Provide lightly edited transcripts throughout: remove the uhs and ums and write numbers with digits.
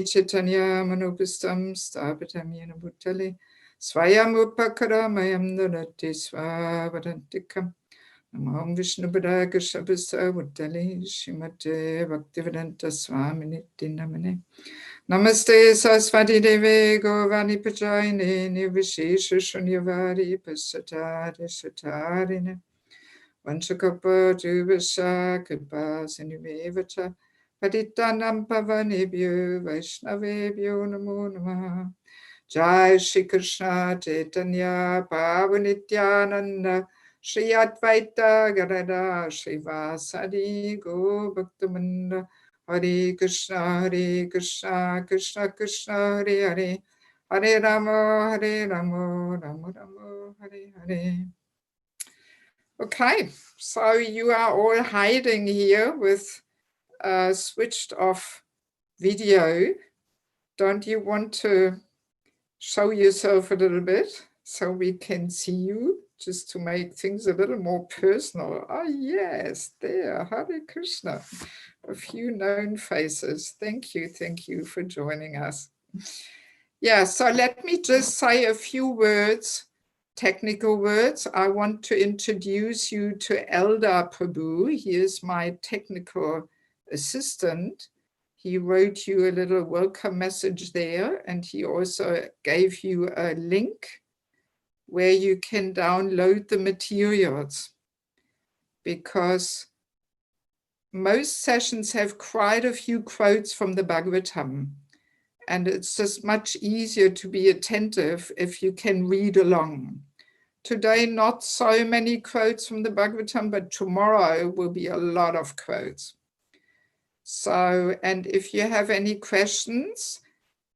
Chaitanya Manupustam Sthapitam Yena Bhutale Swayam Upakaramayam Narati Swavadantikam Namaham Vishnupada Krishnapasa Bhutale Shrimate Bhaktivedanta Swamini Namane Namaste Saraswati Deve Govani Pajayine Nirvishesha Shunyavadi Pasatari Satarine Vanchakapa Juvasa Kripa Sinivevacha Patitanam Pavanebhyo Vaishnavebhyo Namo Namaha Jai Shri Krishna Chaitanya Pavanityananda Shri Advaita Gadada Shri Vasadi Go Bhaktamanda Hare Krishna Krishna Krishna Hare Hare Hare Rama Rama Rama Hare Hare. Okay, so you are all hiding here with switched off video. Don't you want to show yourself a little bit so we can see you, just to make things a little more personal? Oh yes, there, Hare Krishna. A few known faces. Thank you for joining us. Yeah, so let me just say a few words, technical words. I want to introduce you to Eldar Prabhu. He is my technical assistant. He wrote you a little welcome message there, and he also gave you a link where you can download the materials, because most sessions have quite a few quotes from the Bhagavatam, and it's just much easier to be attentive if you can read along. Today, not so many quotes from the Bhagavatam, but tomorrow will be a lot of quotes. So, and if you have any questions,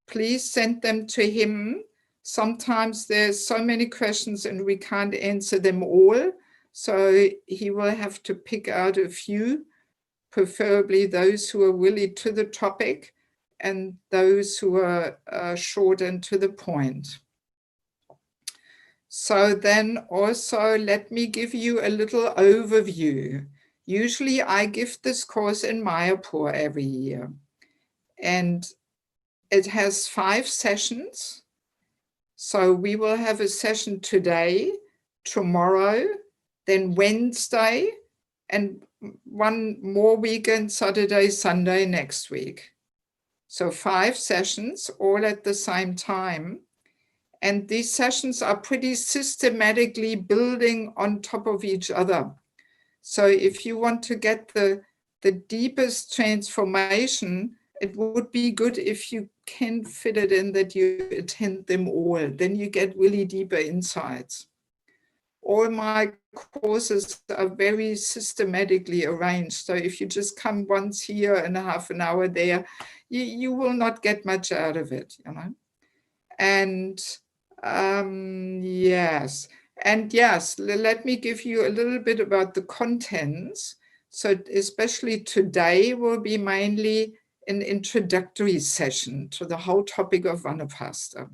please send them to him. Sometimes there's so many questions and we can't answer them all. So he will have to pick out a few, preferably those who are really to the topic and those who are short and to the point. So then also let me give you a little overview. Usually I give this course in Mayapur every year, and it has 5 sessions. So we will have a session today, tomorrow, then Wednesday, and one more weekend, Saturday, Sunday next week. So 5 sessions all at the same time. And these sessions are pretty systematically building on top of each other. So if you want to get the deepest transformation, it would be good if you can fit it in that you attend them all. Then you get really deeper insights. All my courses are very systematically arranged. So if you just come once here and half an hour there, you will not get much out of it, you know. And yes. And yes, let me give you a little bit about the contents. So especially today will be mainly an introductory session to the whole topic of Vanaprastha.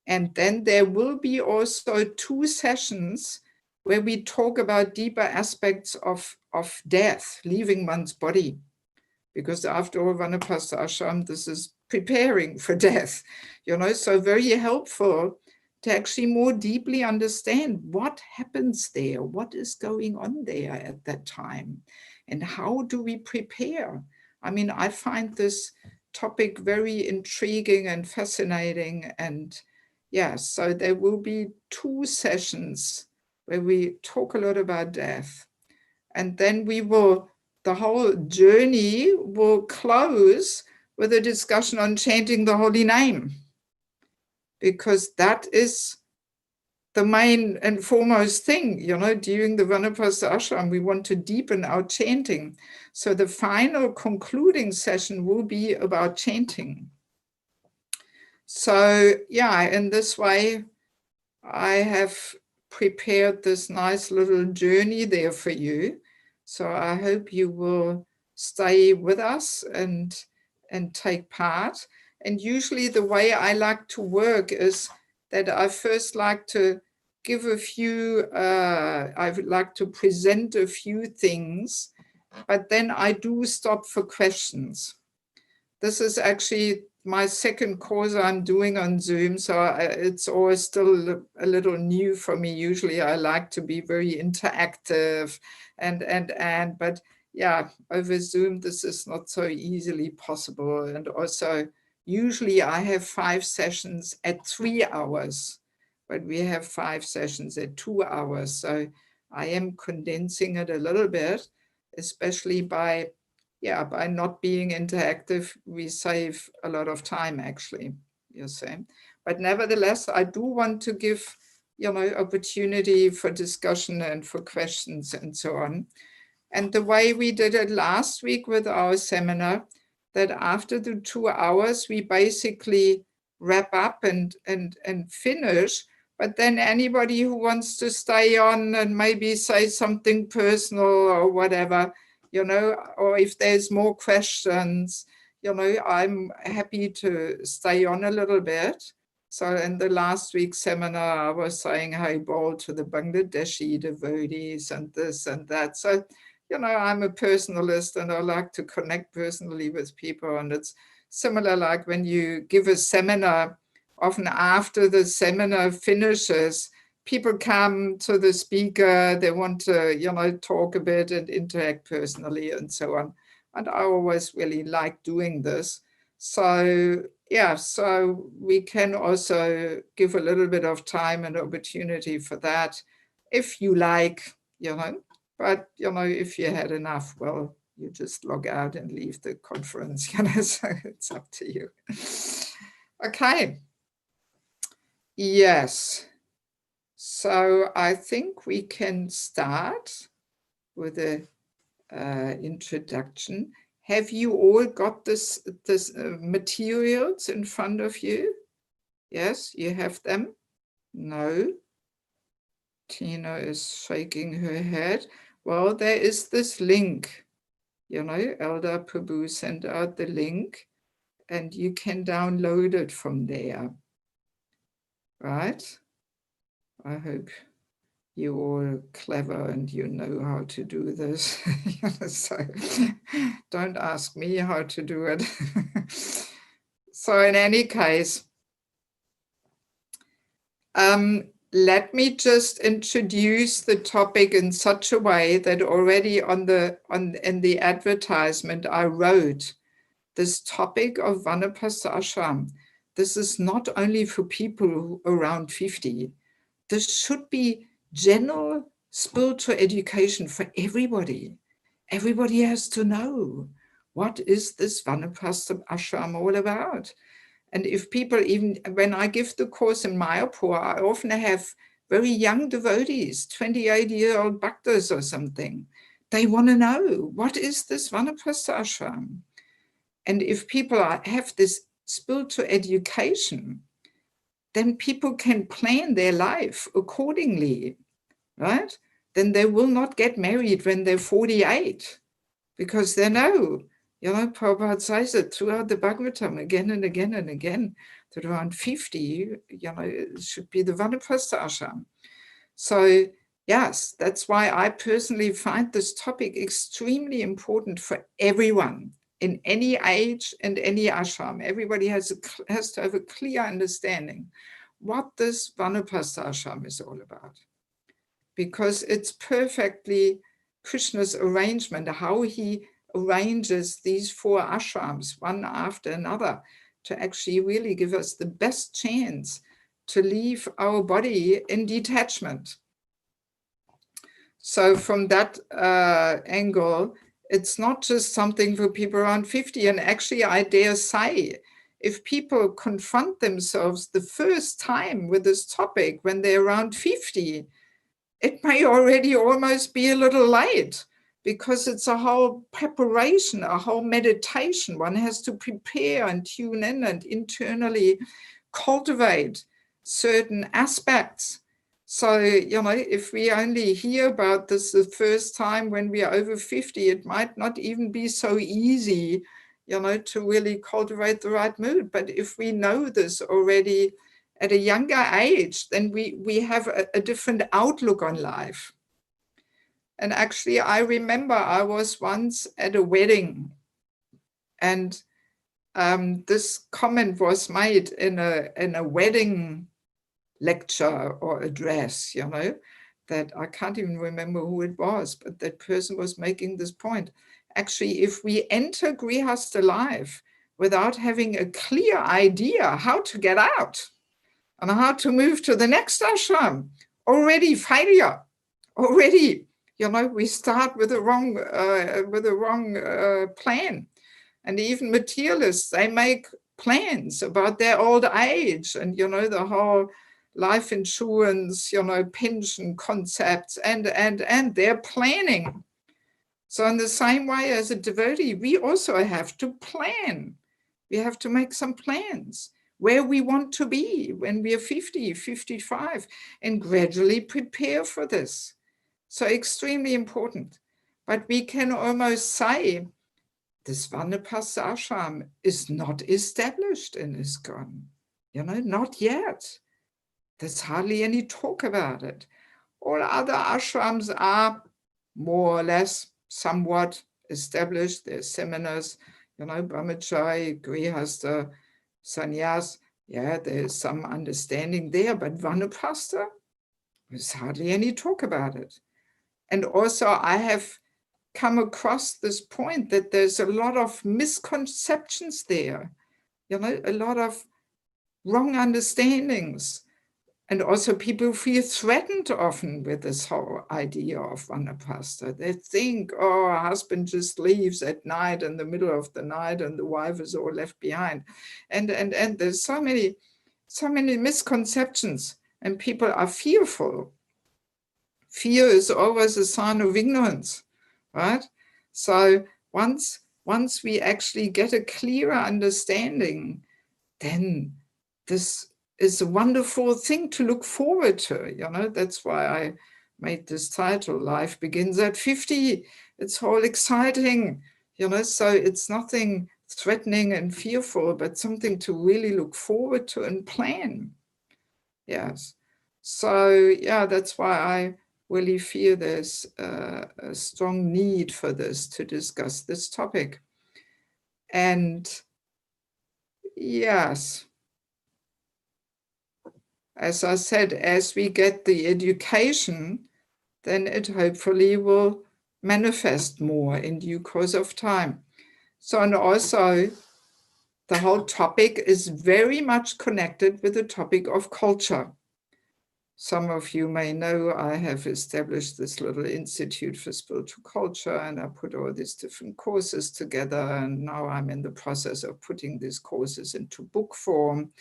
And then there will be also 2 sessions where we talk about deeper aspects of death, leaving one's body. Because after all, Vanaprastha Ashram, this is preparing for death, you know, so very helpful to actually more deeply understand what happens there, what is going on there at that time, and how do we prepare? I mean, I find this topic very intriguing and fascinating, and yeah, so there will be 2 sessions where we talk a lot about death, and then the whole journey will close with a discussion on chanting the holy name, because that is the main and foremost thing, you know, during the Vanaprastha Ashram, we want to deepen our chanting. So the final concluding session will be about chanting. So yeah, in this way, I have prepared this nice little journey there for you. So I hope you will stay with us and take part. And usually the way I like to work is that I first like to give a few, I would like to present a few things, but then I do stop for questions. This is actually my second course I'm doing on Zoom, so it's always still a little new for me. Usually I like to be very interactive but yeah, over Zoom this is not so easily possible. And also usually I have 5 sessions at 3 hours, but we have 5 sessions at 2 hours. So I am condensing it a little bit, especially by not being interactive, we save a lot of time, actually, you see. But nevertheless, I do want to give, opportunity for discussion and for questions and so on. And the way we did it last week with our seminar, that after the 2 hours, we basically wrap up and finish. But then anybody who wants to stay on and maybe say something personal or whatever, or if there's more questions, I'm happy to stay on a little bit. So in the last week's seminar, I was saying hi bol to the Bangladeshi devotees and this and that. So, I'm a personalist and I like to connect personally with people. And it's similar like when you give a seminar, often after the seminar finishes, people come to the speaker, they want to, talk a bit and interact personally and so on. And I always really like doing this. So, yeah, so we can also give a little bit of time and opportunity for that if you like, but, if you had enough, well, you just log out and leave the conference, so it's up to you. Okay. Yes. So I think we can start with the introduction. Have you all got this materials in front of you? Yes, you have them? No. Tina is shaking her head. Well, there is this link. Elder Prabhu sent out the link and you can download it from there. Right? I hope you're all clever and you know how to do this. So don't ask me how to do it. So in any case, let me just introduce the topic in such a way that already in the advertisement I wrote this topic of Vanaprastha Ashram. This is not only for people around 50. This should be general spiritual education for everybody. Everybody has to know, what is this Vanaprastha Ashram all about? And if people, even when I give the course in Mayapur, I often have very young devotees, 28-year-old bhaktas or something. They want to know, what is this Vanaprastha Ashram? And if people have this spiritual education, then people can plan their life accordingly, right? Then they will not get married when they're 48, because they know, Prabhupada says it throughout the Bhagavatam again and again and again, that around 50, it should be the Vanaprastha Ashram. So yes, that's why I personally find this topic extremely important for everyone in any age and any ashram. Everybody has to have a clear understanding what this Vanaprastha Ashram is all about, because it's perfectly Krishna's arrangement, how he arranges these 4 ashrams one after another to actually really give us the best chance to leave our body in detachment. So from that angle, it's not just something for people around 50. And actually, I dare say, if people confront themselves the first time with this topic when they're around 50, it may already almost be a little late, because it's a whole preparation, a whole meditation. One has to prepare and tune in and internally cultivate certain aspects. So, if we only hear about this the first time when we are over 50, it might not even be so easy, to really cultivate the right mood. But if we know this already at a younger age, then we have a different outlook on life. And actually, I remember I was once at a wedding, and this comment was made in a wedding lecture or address, you know, that I can't even remember who it was, but that person was making this point. Actually, if we enter Grihastha life without having a clear idea how to get out and how to move to the next ashram, already failure, already, you know, we start with the wrong plan. And even materialists, they make plans about their old age and, you know, the whole life insurance, you know, pension concepts, and they're planning. So in the same way as a devotee, we also have to plan. We have to make some plans where we want to be when we are 50, 55, and gradually prepare for this. So extremely important. But we can almost say this Vanaprastha Ashram is not established in ISKCON. You know, not yet. There's hardly any talk about it. All other ashrams are more or less somewhat established. There's seminars, you know, brahmachari, grihastha, sannyas. Yeah, there's some understanding there, but Vanaprastha, there's hardly any talk about it. And also I have come across this point that there's a lot of misconceptions there, you know, a lot of wrong understandings. And also people feel threatened often with this whole idea of Vanaprastha. They think, oh, a husband just leaves at night in the middle of the night and the wife is all left behind. And there's so many misconceptions and people are fearful. Fear is always a sign of ignorance, right? So once we actually get a clearer understanding, then this is a wonderful thing to look forward to. You know, that's why I made this title, Life Begins at 50. It's all exciting, you know, so it's nothing threatening and fearful, but something to really look forward to and plan. Yes. So, yeah, that's why I really feel there's a strong need for this, to discuss this topic. And yes, as I said, as we get the education, then it hopefully will manifest more in due course of time. So, and also the whole topic is very much connected with the topic of culture. Some of you may know I have established this little institute for spiritual culture, and I put all these different courses together, and now I'm in the process of putting these courses into book form.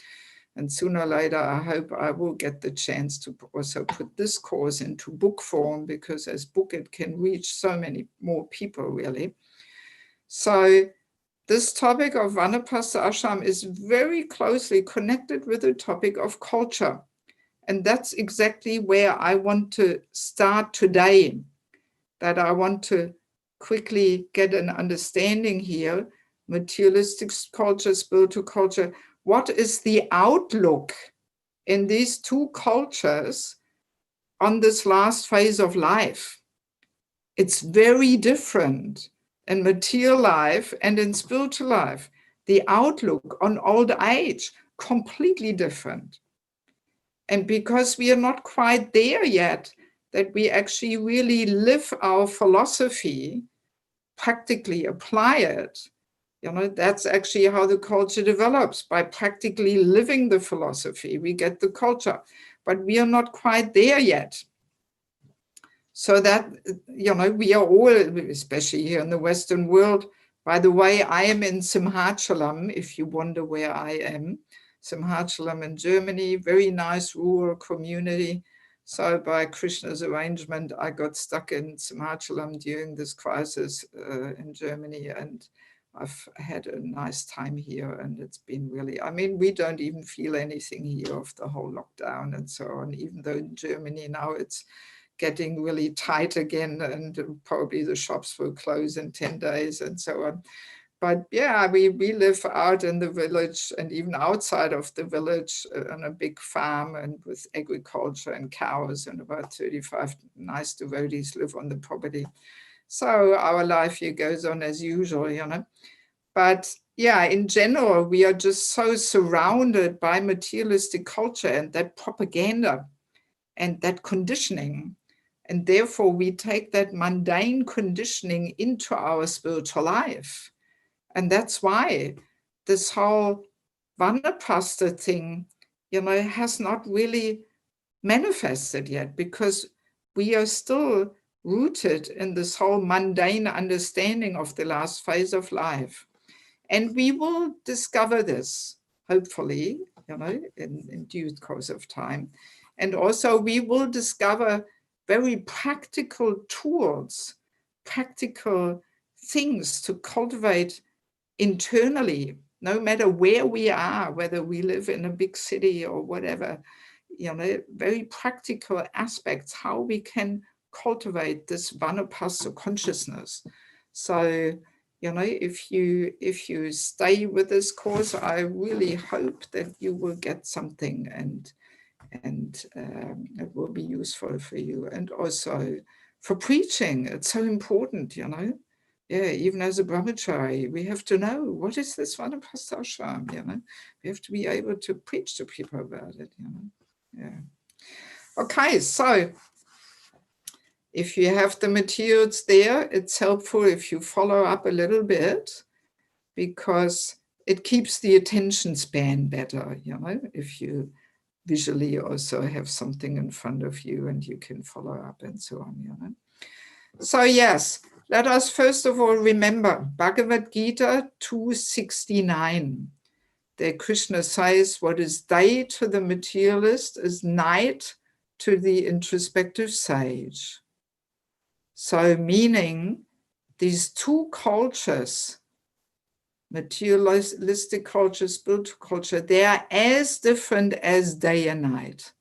And sooner or later, I hope I will get the chance to also put this course into book form, because as book, it can reach so many more people, really. So this topic of Vanaprastha Ashram is very closely connected with the topic of culture. And that's exactly where I want to start today, that I want to quickly get an understanding here, materialistic culture, spiritual culture. What is the outlook in these two cultures on this last phase of life? It's very different in material life and in spiritual life. The outlook on old age, completely different. And because we are not quite there yet, that we actually really live our philosophy, practically apply it, you know, that's actually how the culture develops. By practically living the philosophy, we get the culture, but we are not quite there yet. So that, you know, we are all, especially here in the Western world. By the way, I am in Simhachalam, if you wonder where I am. Simhachalam in Germany, very nice rural community. So by Krishna's arrangement, I got stuck in Simhachalam during this crisis in Germany, and I've had a nice time here, and it's been really, I mean, we don't even feel anything here of the whole lockdown and so on, even though in Germany now it's getting really tight again, and probably the shops will close in 10 days and so on. But yeah, we live out in the village and even outside of the village on a big farm and with agriculture and cows, and about 35 nice devotees live on the property. So our life here goes on as usual, you know. But yeah, in general, we are just so surrounded by materialistic culture and that propaganda and that conditioning. And therefore, we take that mundane conditioning into our spiritual life. And that's why this whole Vanaprastha thing, has not really manifested yet, because we are still rooted in this whole mundane understanding of the last phase of life. And we will discover this, hopefully, in due course of time. And also we will discover very practical tools, practical things to cultivate internally, no matter where we are, whether we live in a big city or whatever, very practical aspects, how we can cultivate this Vanaprastha consciousness. So, if you stay with this course, I really hope that you will get something and it will be useful for you. And also for preaching, it's so important, Yeah, even as a brahmachari, we have to know, what is this Vanaprastha Ashram, We have to be able to preach to people about it, Yeah. Okay, so if you have the materials there, it's helpful if you follow up a little bit, because it keeps the attention span better, if you visually also have something in front of you and you can follow up and so on, So yes, let us first of all remember Bhagavad Gita 269. There Krishna says, what is day to the materialist is night to the introspective sage. So meaning these two cultures, materialistic culture, spiritual culture, they are as different as day and night,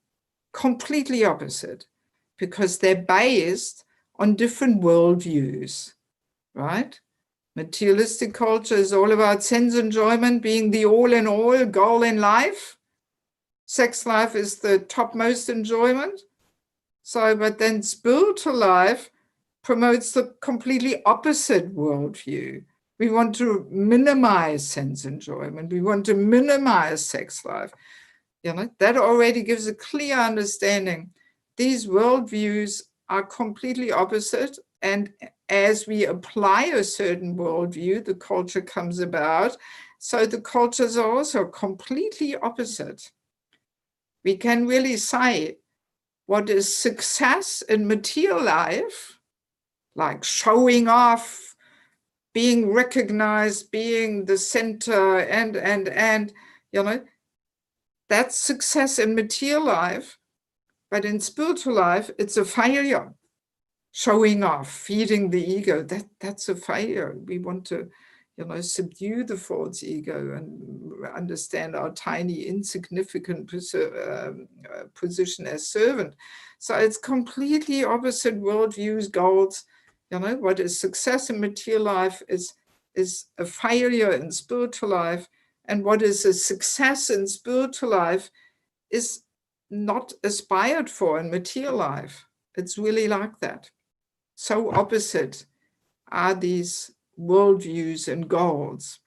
completely opposite, because they're based on different worldviews, right? Materialistic culture is all about sense enjoyment being the all in all goal in life. Sex life is the topmost enjoyment. So, but then spiritual life promotes the completely opposite worldview. We want to minimize sense enjoyment. We want to minimize sex life. That already gives a clear understanding. These worldviews are completely opposite. And as we apply a certain worldview, the culture comes about. So the cultures are also completely opposite. We can really say what is success in material life, like showing off, being recognized, being the center, and that's success in material life. But in spiritual life, it's a failure. Showing off, feeding the ego, that's a failure. We want to, subdue the false ego and understand our tiny, insignificant position as servant. So it's completely opposite worldviews, goals. What is success in material life is a failure in spiritual life. And what is a success in spiritual life is not aspired for in material life. It's really like that. So opposite are these worldviews and goals.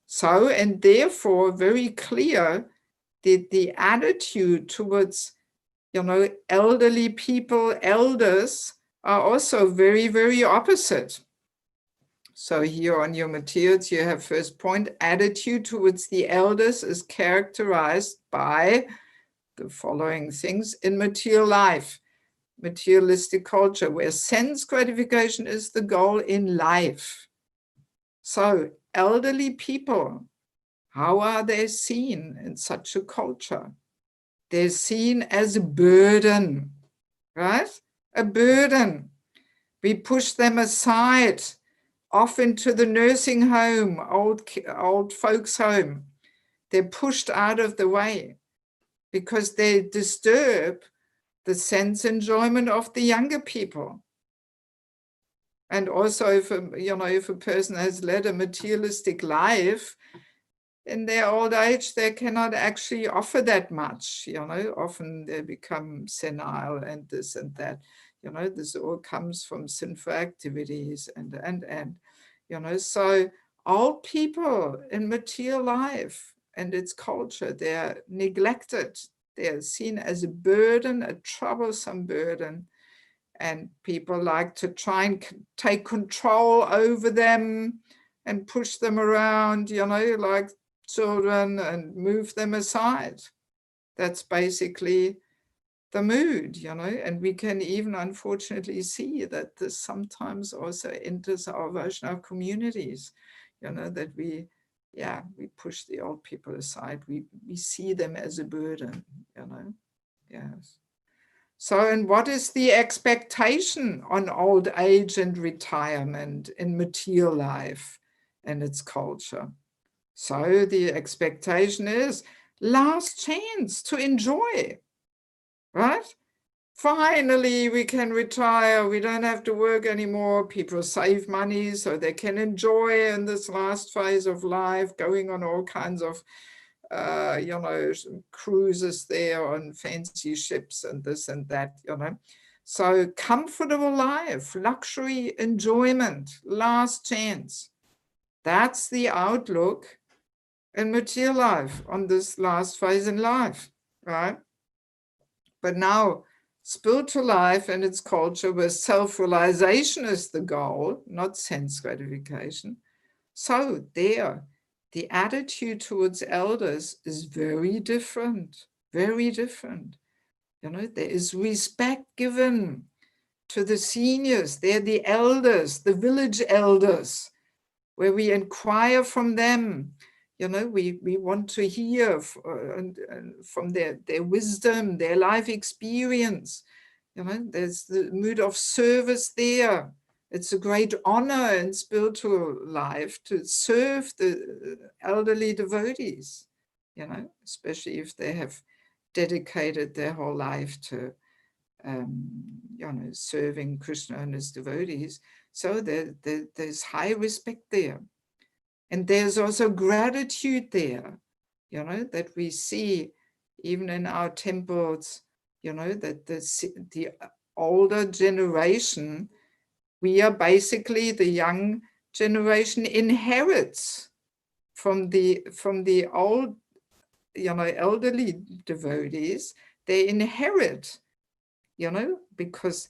So, and therefore very clear that the attitude towards, elderly people, elders, are also very, very opposite. So here on your materials, you have first point, attitude towards the elders is characterized by the following things in material life. Materialistic culture, where sense gratification is the goal in life. So elderly people, how are they seen in such a culture? They're seen as a burden, right? A burden. We push them aside, off into the nursing home, old folks' home. They're pushed out of the way because they disturb the sense enjoyment of the younger people. And also if a person has led a materialistic life, in their old age, they cannot actually offer that much, often they become senile and this and that, this all comes from sinful activities and so Old people in material life and its culture, they're neglected. They're seen as a burden, a troublesome burden. And people like to try and take control over them and push them around, you know, like children, and move them aside. That's basically the mood, you know, and we can even unfortunately see that this sometimes also enters our Vaishnava communities, you know, that we push the old people aside. We see them as a burden, you know, yes. So, and what is the expectation on old age and retirement in material life and its culture? So the expectation is last chance to enjoy, right? Finally, we can retire. We don't have to work anymore. People save money so they can enjoy in this last phase of life, going on all kinds of, you know, cruises there on fancy ships and this and that, you know. So comfortable life, luxury, enjoyment, last chance. That's the outlook in material life on this last phase in life, right? But now, spiritual life and its culture, where self-realization is the goal, not sense gratification. So there, the attitude towards elders is very different, very different. You know, there is respect given to the seniors. They're the elders, the village elders, where we inquire from them. You know, we want to hear and from their wisdom, their life experience. You know, there's the mood of service there. It's a great honor in spiritual life to serve the elderly devotees, you know, especially if they have dedicated their whole life to, you know, serving Krishna and his devotees. So there's high respect there. And there's also gratitude there, you know, that we see even in our temples, you know, that the older generation, we are basically the young generation inherits from the old, you know, elderly devotees. They inherit, you know, because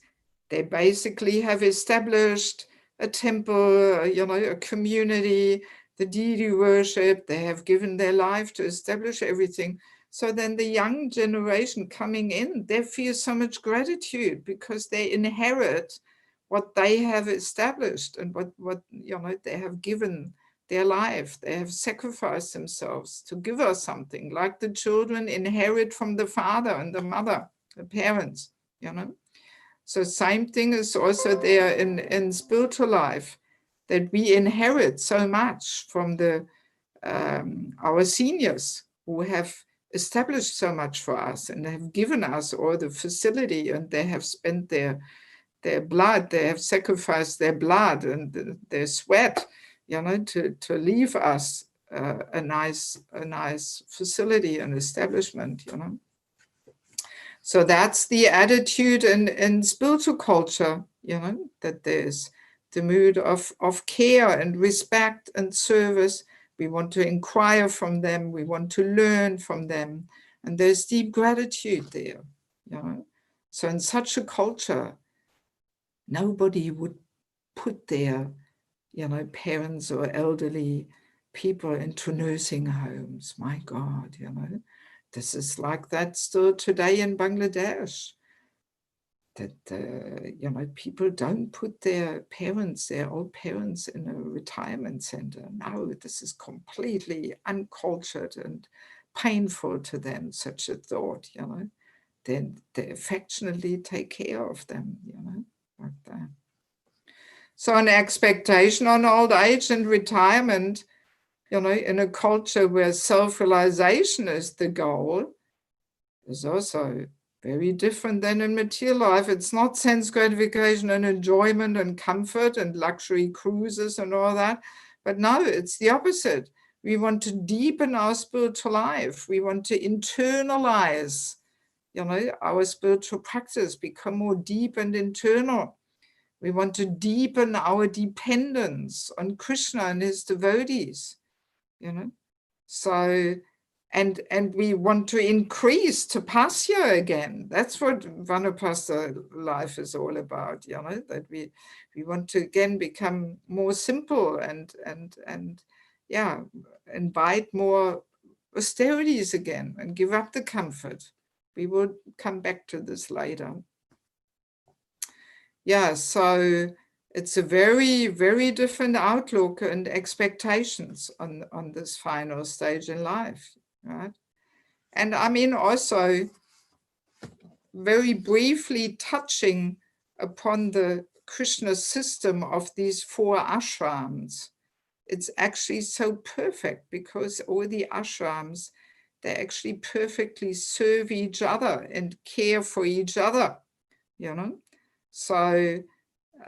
they basically have established a temple, you know, a community, the deity worship. They have given their life to establish everything. So then the young generation coming in, they feel so much gratitude because they inherit what they have established and what you know, they have given their life. They have sacrificed themselves to give us something, like the children inherit from the father and the mother, the parents, you know. So same thing is also there in spiritual life, that we inherit so much from the our seniors who have established so much for us and have given us all the facility, and they have spent their blood, they have sacrificed their blood and their sweat, you know, to leave us a nice facility and establishment, you know. So that's the attitude in spiritual culture, you know, that there's the mood of care and respect and service. We want to inquire from them. We want to learn from them. And there's deep gratitude there, you know. So in such a culture, nobody would put their, you know, parents or elderly people into nursing homes. My God, you know. This is like that still today in Bangladesh, that, you know, people don't put their parents, their old parents, in a retirement center. No, this is completely uncultured and painful to them, such a thought, you know. Then they affectionately take care of them, you know, like that. So an expectation on old age and retirement, you know, in a culture where self-realization is the goal, is also very different than in material life. It's not sense gratification and enjoyment and comfort and luxury cruises and all that. But no, it's the opposite. We want to deepen our spiritual life. We want to internalize, you know, our spiritual practice, become more deep and internal. We want to deepen our dependence on Krishna and his devotees, you know. So, and we want to increase tapasya again. That's what Vanaprastha life is all about, you know, that we want to again become more simple and yeah, invite more austerities again and give up the comfort. We will come back to this later. Yeah, so it's a very, very different outlook and expectations on this final stage in life, right? And I mean, also very briefly touching upon the Krishna system of these 4 ashrams. It's actually so perfect because all the ashrams, they actually perfectly serve each other and care for each other, you know? So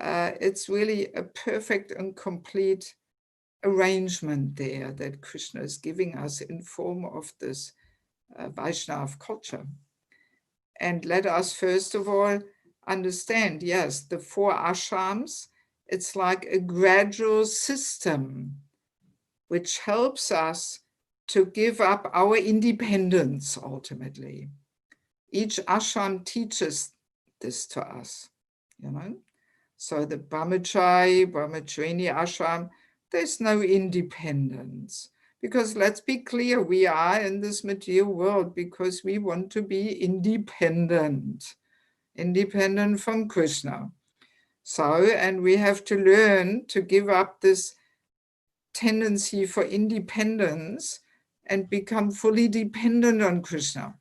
it's really a perfect and complete arrangement there that Krishna is giving us in form of this Vaishnav culture. And let us first of all understand, yes, the 4 ashrams, it's like a gradual system which helps us to give up our independence ultimately. Each ashram teaches this to us, you know. So the Brahmachari ashram, there's no independence. Because let's be clear, we are in this material world because we want to be independent from Krishna. So, and we have to learn to give up this tendency for independence and become fully dependent on Krishna.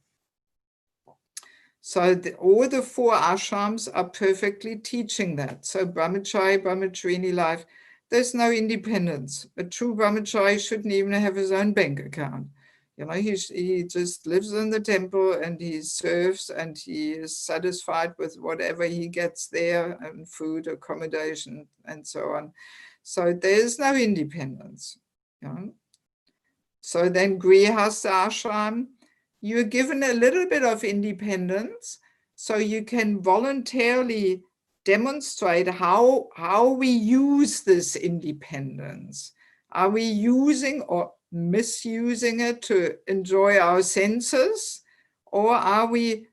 So all the 4 ashrams are perfectly teaching that. So brahmachari life, there's no independence. A true brahmachari shouldn't even have his own bank account. You know, he just lives in the temple and he serves and he is satisfied with whatever he gets there, and food, accommodation, and so on. So there's no independence. You know? So then Grihastha ashram, you're given a little bit of independence, so you can voluntarily demonstrate how we use this independence. Are we using or misusing it to enjoy our senses, or are we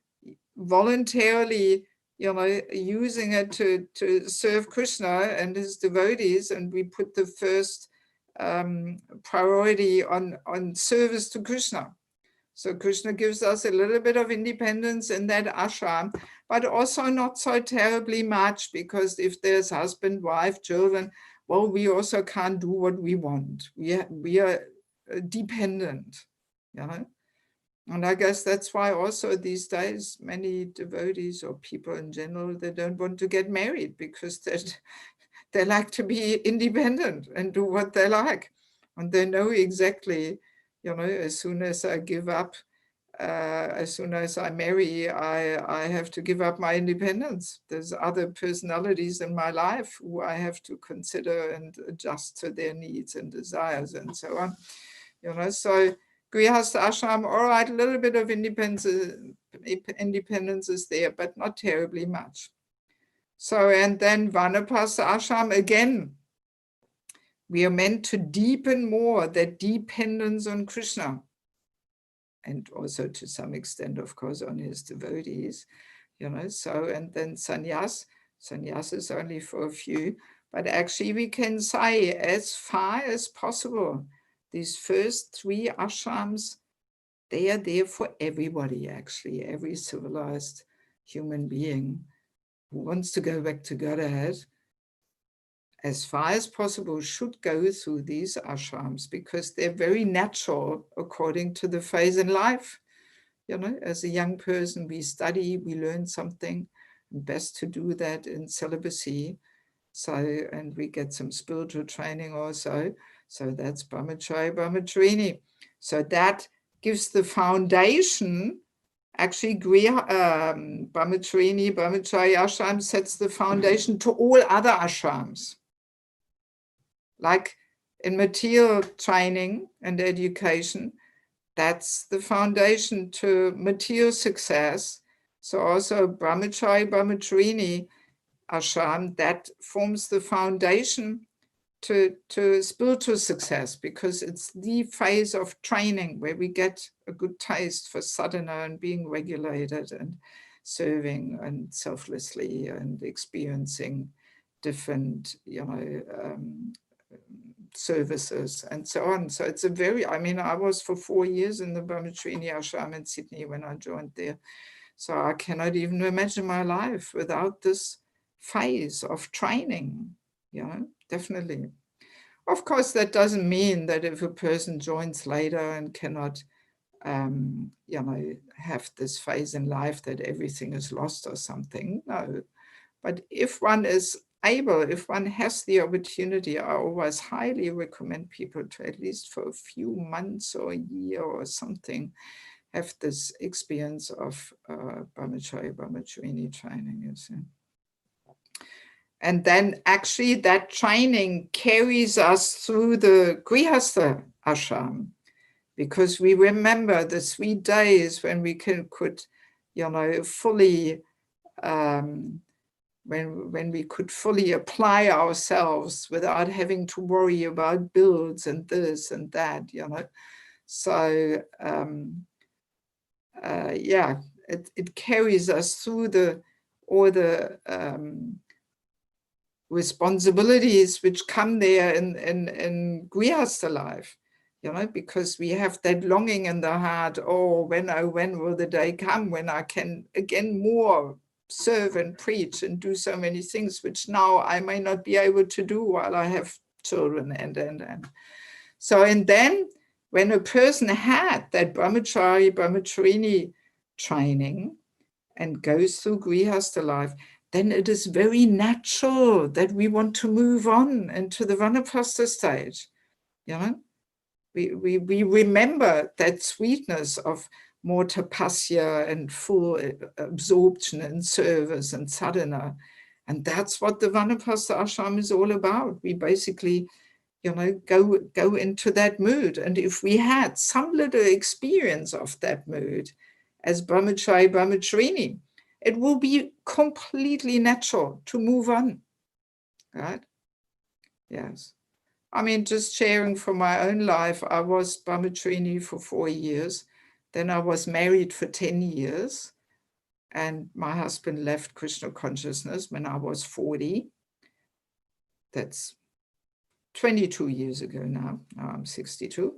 voluntarily, you know, using it to serve Krishna and his devotees, and we put the first priority on service to Krishna. So Krishna gives us a little bit of independence in that ashram, but also not so terribly much, because if there's husband, wife, children, well, we also can't do what we want. We are dependent, you know? And I guess that's why also these days, many devotees or people in general, they don't want to get married because they like to be independent and do what they like. And they know exactly, you know, as soon as I give up, as soon as I marry, I have to give up my independence. There's other personalities in my life who I have to consider and adjust to their needs and desires and so on. You know, so Grihastha ashram, all right, a little bit of independence is there, but not terribly much. So, and then Vanaprastha ashram, again, we are meant to deepen more that dependence on Krishna, and also to some extent, of course, on his devotees, you know. So, and then sannyas is only for a few, but actually we can say as far as possible, these first 3 ashrams, they are there for everybody, actually, every civilized human being who wants to go back to Godhead, as far as possible, should go through these ashrams, because they're very natural according to the phase in life. You know, as a young person, we study, we learn something, best to do that in celibacy. So, and we get some spiritual training also. So that's brahmachari. So that gives the foundation. Actually, brahmachari ashram sets the foundation to all other ashrams. Like in material training and education, that's the foundation to material success. So also brahmachari ashram, that forms the foundation to spiritual success, because it's the phase of training where we get a good taste for sadhana and being regulated and serving and selflessly and experiencing different, services and so on. So it's a very, I was for 4 years in the Brahmacharya Ashram in Sydney when I joined there. So I cannot even imagine my life without this phase of training, definitely. Of course, that doesn't mean that if a person joins later and cannot, have this phase in life that everything is lost or something. No, but if one is able, if one has the opportunity, I always highly recommend people to at least for a few months or a year or something, have this experience of Brahmacharya, Brahmacharini training, you see. And then actually that training carries us through the Grihastha Ashram, because we remember the sweet days when we could fully, when we could fully apply ourselves without having to worry about bills and this and that, So, it carries us through all the responsibilities which come there in Grihastha life, because we have that longing in the heart, when will the day come when I can again more serve and preach and do so many things which now I may not be able to do while I have children and. So, and then when a person had that Brahmachari, Brahmacharini training and goes through Grihastha life, then it is very natural that we want to move on into the Vanaprastha stage. We remember that sweetness of more tapasya and full absorption in service and sadhana. And that's what the Vanaprastha Ashram is all about. We basically, go into that mood. And if we had some little experience of that mood as Brahmachari, Brahmacharini, it will be completely natural to move on, right? Yes. Just sharing from my own life, I was Brahmacharini for 4 years. Then I was married for 10 years. And my husband left Krishna consciousness when I was 40. That's 22 years ago now. Now I'm 62.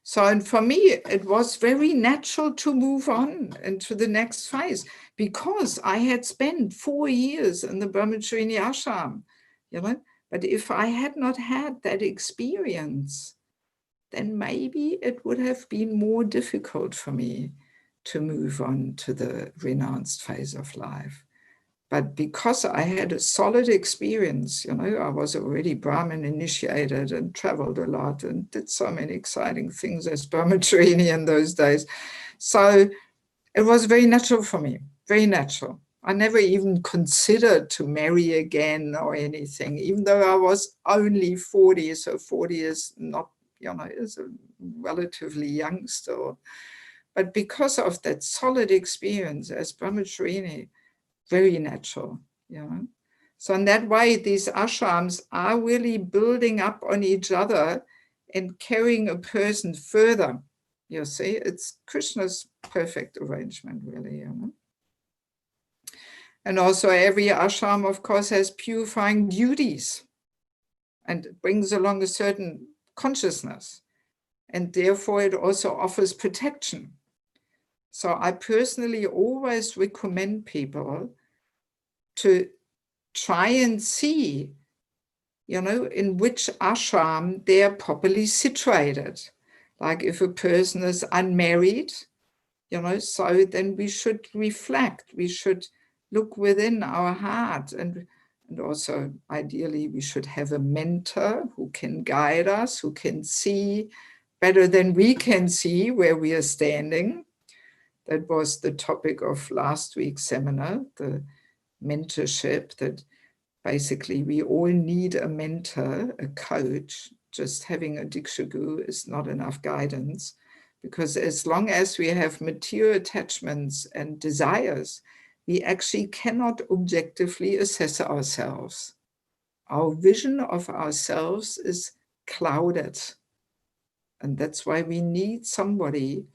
So, and for me, it was very natural to move on into the next phase, because I had spent 4 years in the Brahmacharini Ashram, But if I had not had that experience, then maybe it would have been more difficult for me to move on to the renounced phase of life. But because I had a solid experience, I was already Brahmin initiated and traveled a lot and did so many exciting things as Brahmacharini in those days. So it was very natural for me, very natural. I never even considered to marry again or anything, even though I was only 40. So 40 is not, is a relatively young still. But because of that solid experience as Brahmacharini, very natural, So in that way, these ashrams are really building up on each other and carrying a person further. You see, it's Krishna's perfect arrangement, really. And also every ashram, of course, has purifying duties and it brings along a certain consciousness. And therefore, it also offers protection. So I personally always recommend people to try and see, in which ashram they are properly situated. Like if a person is unmarried, so then we should reflect, we should look within our heart, and also ideally we should have a mentor who can guide us, who can see better than we can see where we are standing. That was the topic of last week's seminar, the mentorship, that basically we all need a mentor, a coach. Just having a Diksha Guru is not enough guidance, because as long as we have material attachments and desires, we actually cannot objectively assess ourselves. Our vision of ourselves is clouded. And that's why we need somebody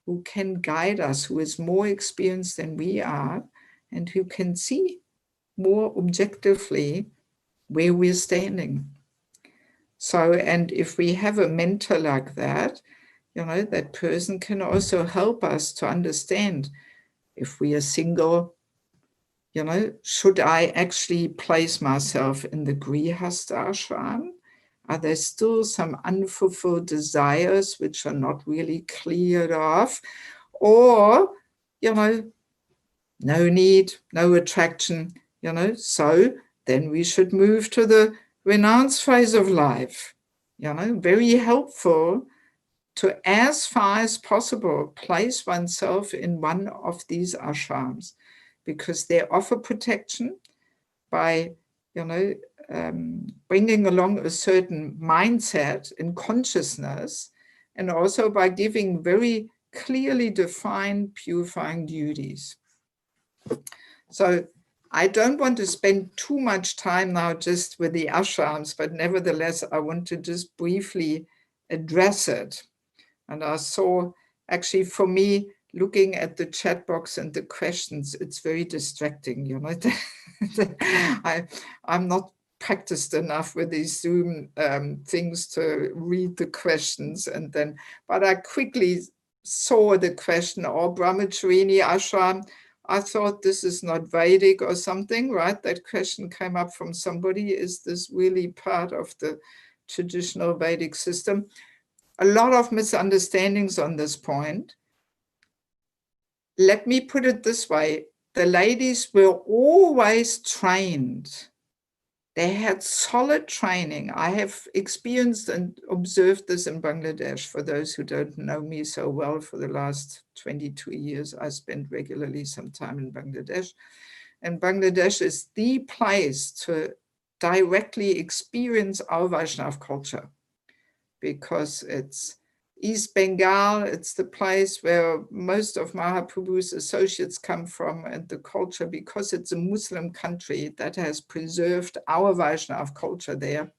who can guide us, who is more experienced than we are, and who can see more objectively where we're standing. So, and if we have a mentor like that, you know, that person can also help us to understand if we are single, you know, should I actually place myself in the Grihastha Ashram? Are there still some unfulfilled desires which are not really cleared off? Or, you know, no need, no attraction, you know, so then we should move to the renounce phase of life. You know, very helpful to, as far as possible, place oneself in one of these ashrams, because they offer protection by, you know, bringing along a certain mindset and consciousness, and also by giving very clearly defined purifying duties. So I don't want to spend too much time now just with the ashrams, but nevertheless, I want to just briefly address it. And I saw, actually, for me, looking at the chat box and the questions, it's very distracting, you know. I'm not practiced enough with these Zoom things to read the questions, and then, but I quickly saw the question, or Brahmacharini Ashram. I thought this is not Vedic or something, right? That question came up from somebody. Is this really part of the traditional Vedic system? A lot of misunderstandings on this point. Let me put it this way. The ladies were always trained. They had solid training. I have experienced and observed this in Bangladesh. For those who don't know me so well, for the last 22 years, I spent regularly some time in Bangladesh. And Bangladesh is the place to directly experience our Vaishnav culture, because it's East Bengal, it's the place where most of Mahaprabhu's associates come from, and the culture, because it's a Muslim country, that has preserved our Vaishnav culture there,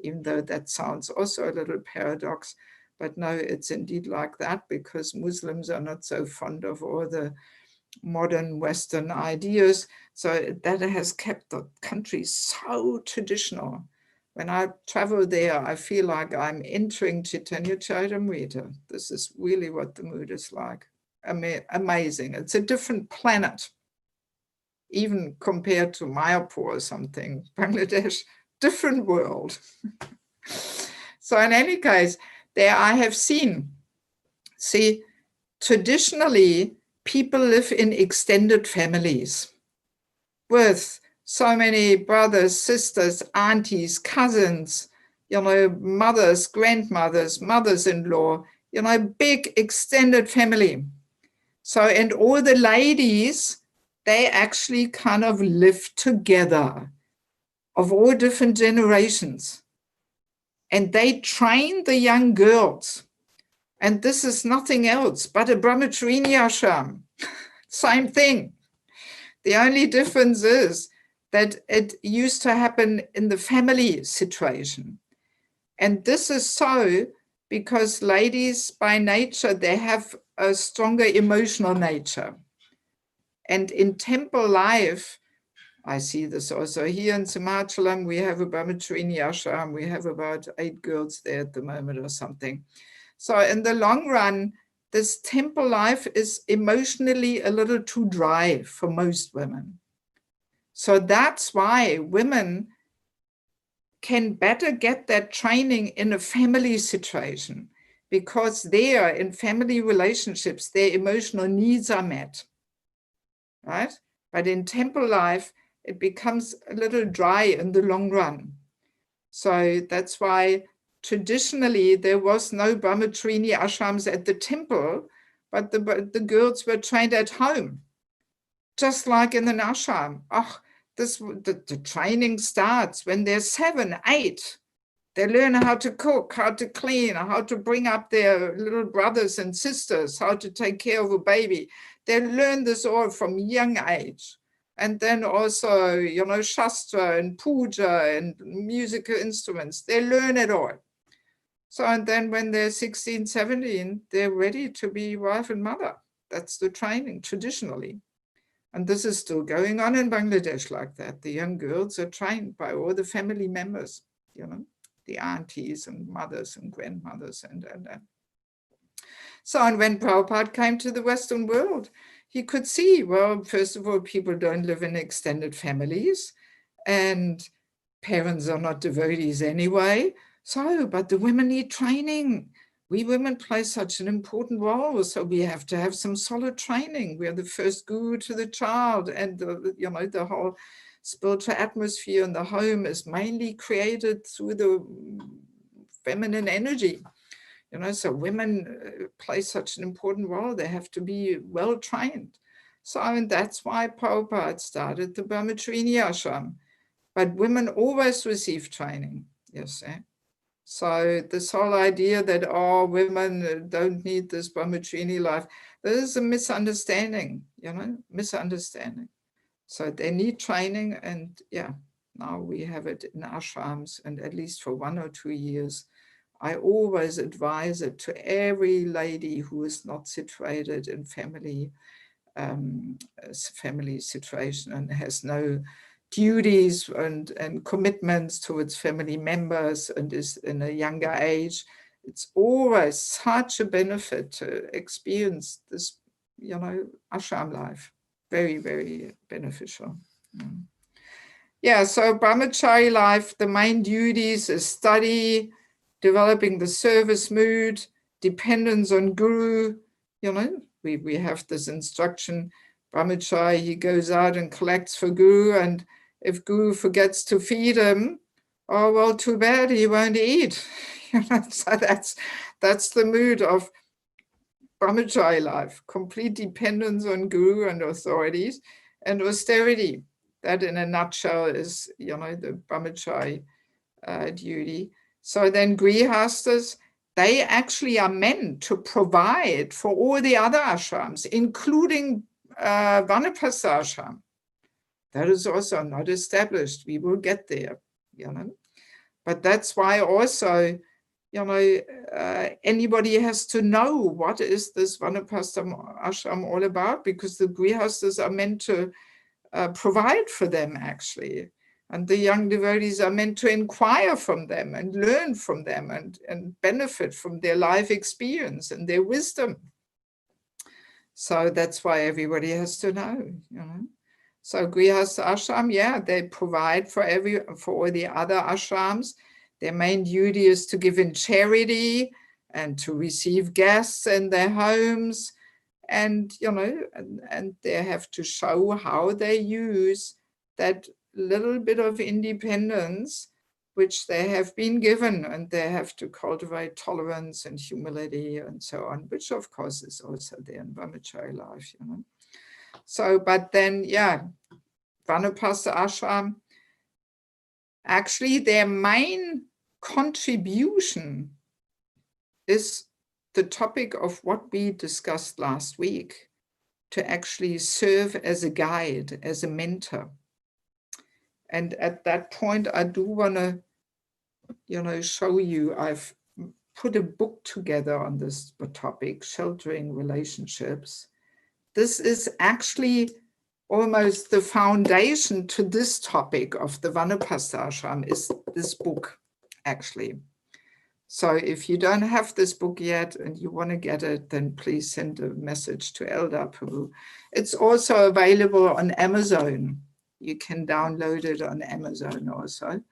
even though that sounds also a little paradox. But no, it's indeed like that, because Muslims are not so fond of all the modern Western ideas. So that has kept the country so traditional. When I travel there, I feel like I'm entering Chaitanya Charitamrita. This is really what the mood is like. Amazing. It's a different planet, even compared to Mayapur or something. Bangladesh, different world. So in any case, there I have seen, see, traditionally, people live in extended families with so many brothers, sisters, aunties, cousins, you know, mothers, grandmothers, mothers-in-law, you know, big extended family. So, and all the ladies, they actually kind of live together of all different generations. And they train the young girls. And this is nothing else but a Brahmacharini ashram. Same thing. The only difference is that it used to happen in the family situation. And this is so because ladies by nature, they have a stronger emotional nature. And in temple life, I see this also here in Simachalam, we have a Brahmacharini ashram, we have about 8 girls there at the moment or something. So in the long run, this temple life is emotionally a little too dry for most women. So that's why women can better get that training in a family situation, because there in family relationships, their emotional needs are met, right? But in temple life, it becomes a little dry in the long run. So that's why traditionally there was no Brahmacharini ashrams at the temple, but the girls were trained at home, just like in an ashram. The training starts when they're 7, 8. They learn how to cook, how to clean, how to bring up their little brothers and sisters, how to take care of a baby. They learn this all from young age. And then also, you know, Shastra and Puja and musical instruments, they learn it all. So, and then when they're 16, 17, they're ready to be wife and mother. That's the training traditionally. And this is still going on in Bangladesh like that. The young girls are trained by all the family members, you know, the aunties and mothers and grandmothers and. So, and when Prabhupada came to the Western world, he could see, well, first of all, people don't live in extended families and parents are not devotees anyway. So, but the women need training. We women play such an important role, so we have to have some solid training. We are the first guru to the child, and you know, the whole spiritual atmosphere in the home is mainly created through the feminine energy. You know, so women play such an important role. They have to be well trained. So, and that's why Prabhupada started the Brahmacharini Ashram. But women always receive training, yes. So this whole idea that, oh, women don't need this Brahmacharini life, this is a misunderstanding, you know, misunderstanding. So they need training, and yeah, now we have it in ashrams, and at least for 1 or 2 years, I always advise it to every lady who is not situated in family situation and has no duties and commitments towards family members and is in a younger age. It's always such a benefit to experience this, you know, ashram life. Very, very beneficial. Yeah, so brahmachari life, the main duties is study, developing the service mood, dependence on guru. You know, we have this instruction, brahmachari, he goes out and collects for guru, and if guru forgets to feed him, oh, well, too bad, he won't eat. You know, so that's the mood of brahmachari life, complete dependence on guru and authorities, and austerity. That in a nutshell is, you know, the brahmachari duty. So then grihastas, they actually are meant to provide for all the other ashrams, including Vanaprastha Ashram. That is also not established. We will get there, you know. But that's why also, you know, anybody has to know what is this Vanaprastha Ashram all about, because the grihastas are meant to provide for them, actually. And the young devotees are meant to inquire from them and learn from them and benefit from their life experience and their wisdom. So that's why everybody has to know, you know. So Grihastha Ashram, yeah, they provide for all the other ashrams. Their main duty is to give in charity and to receive guests in their homes. And, you know, and they have to show how they use that little bit of independence which they have been given, and they have to cultivate tolerance and humility and so on, which of course is also there in brahmachari life, you know. So, but then, yeah, Vanaprastha Ashram, actually their main contribution is the topic of what we discussed last week, to actually serve as a guide, as a mentor. And at that point, I do want to, you know, show you, I've put a book together on this topic, Sheltering Relationships. This is actually almost the foundation to this topic of the Vanaprastha Ashram, is this book, actually. So if you don't have this book yet and you want to get it, then please send a message to Elder Prabhu. It's also available on Amazon. You can download it on Amazon also,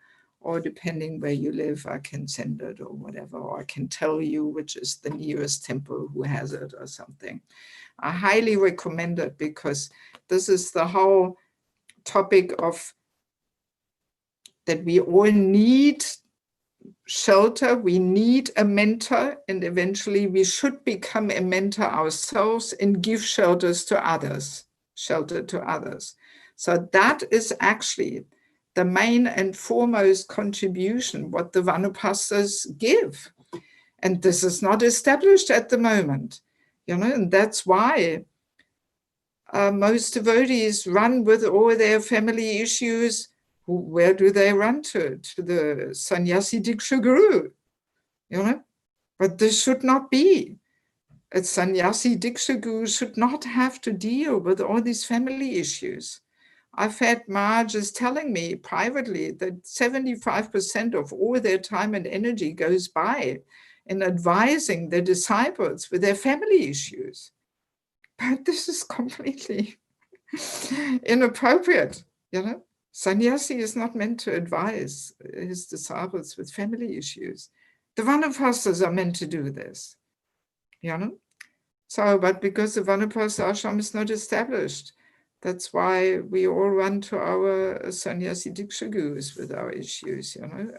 or depending where you live, I can send it or whatever, or I can tell you which is the nearest temple who has it or something. I highly recommend it, because this is the whole topic of that we all need shelter, we need a mentor, and eventually we should become a mentor ourselves and give shelter to others. So that is actually the main and foremost contribution what the Vanaprasthas give. And this is not established at the moment, you know, and that's why most devotees run with all their family issues. Where do they run to? To the sannyasi diksha guru, you know? But this should not be. A sannyasi diksha guru should not have to deal with all these family issues. I've had Maharajs telling me privately that 75% of all their time and energy goes by in advising their disciples with their family issues. But this is completely inappropriate, you know. Sannyasi is not meant to advise his disciples with family issues. The Vanaprasthas are meant to do this, you know. So, but because the Vanaprastha Ashram is not established, that's why we all run to our sannyasi diksha gurus with our issues, you know,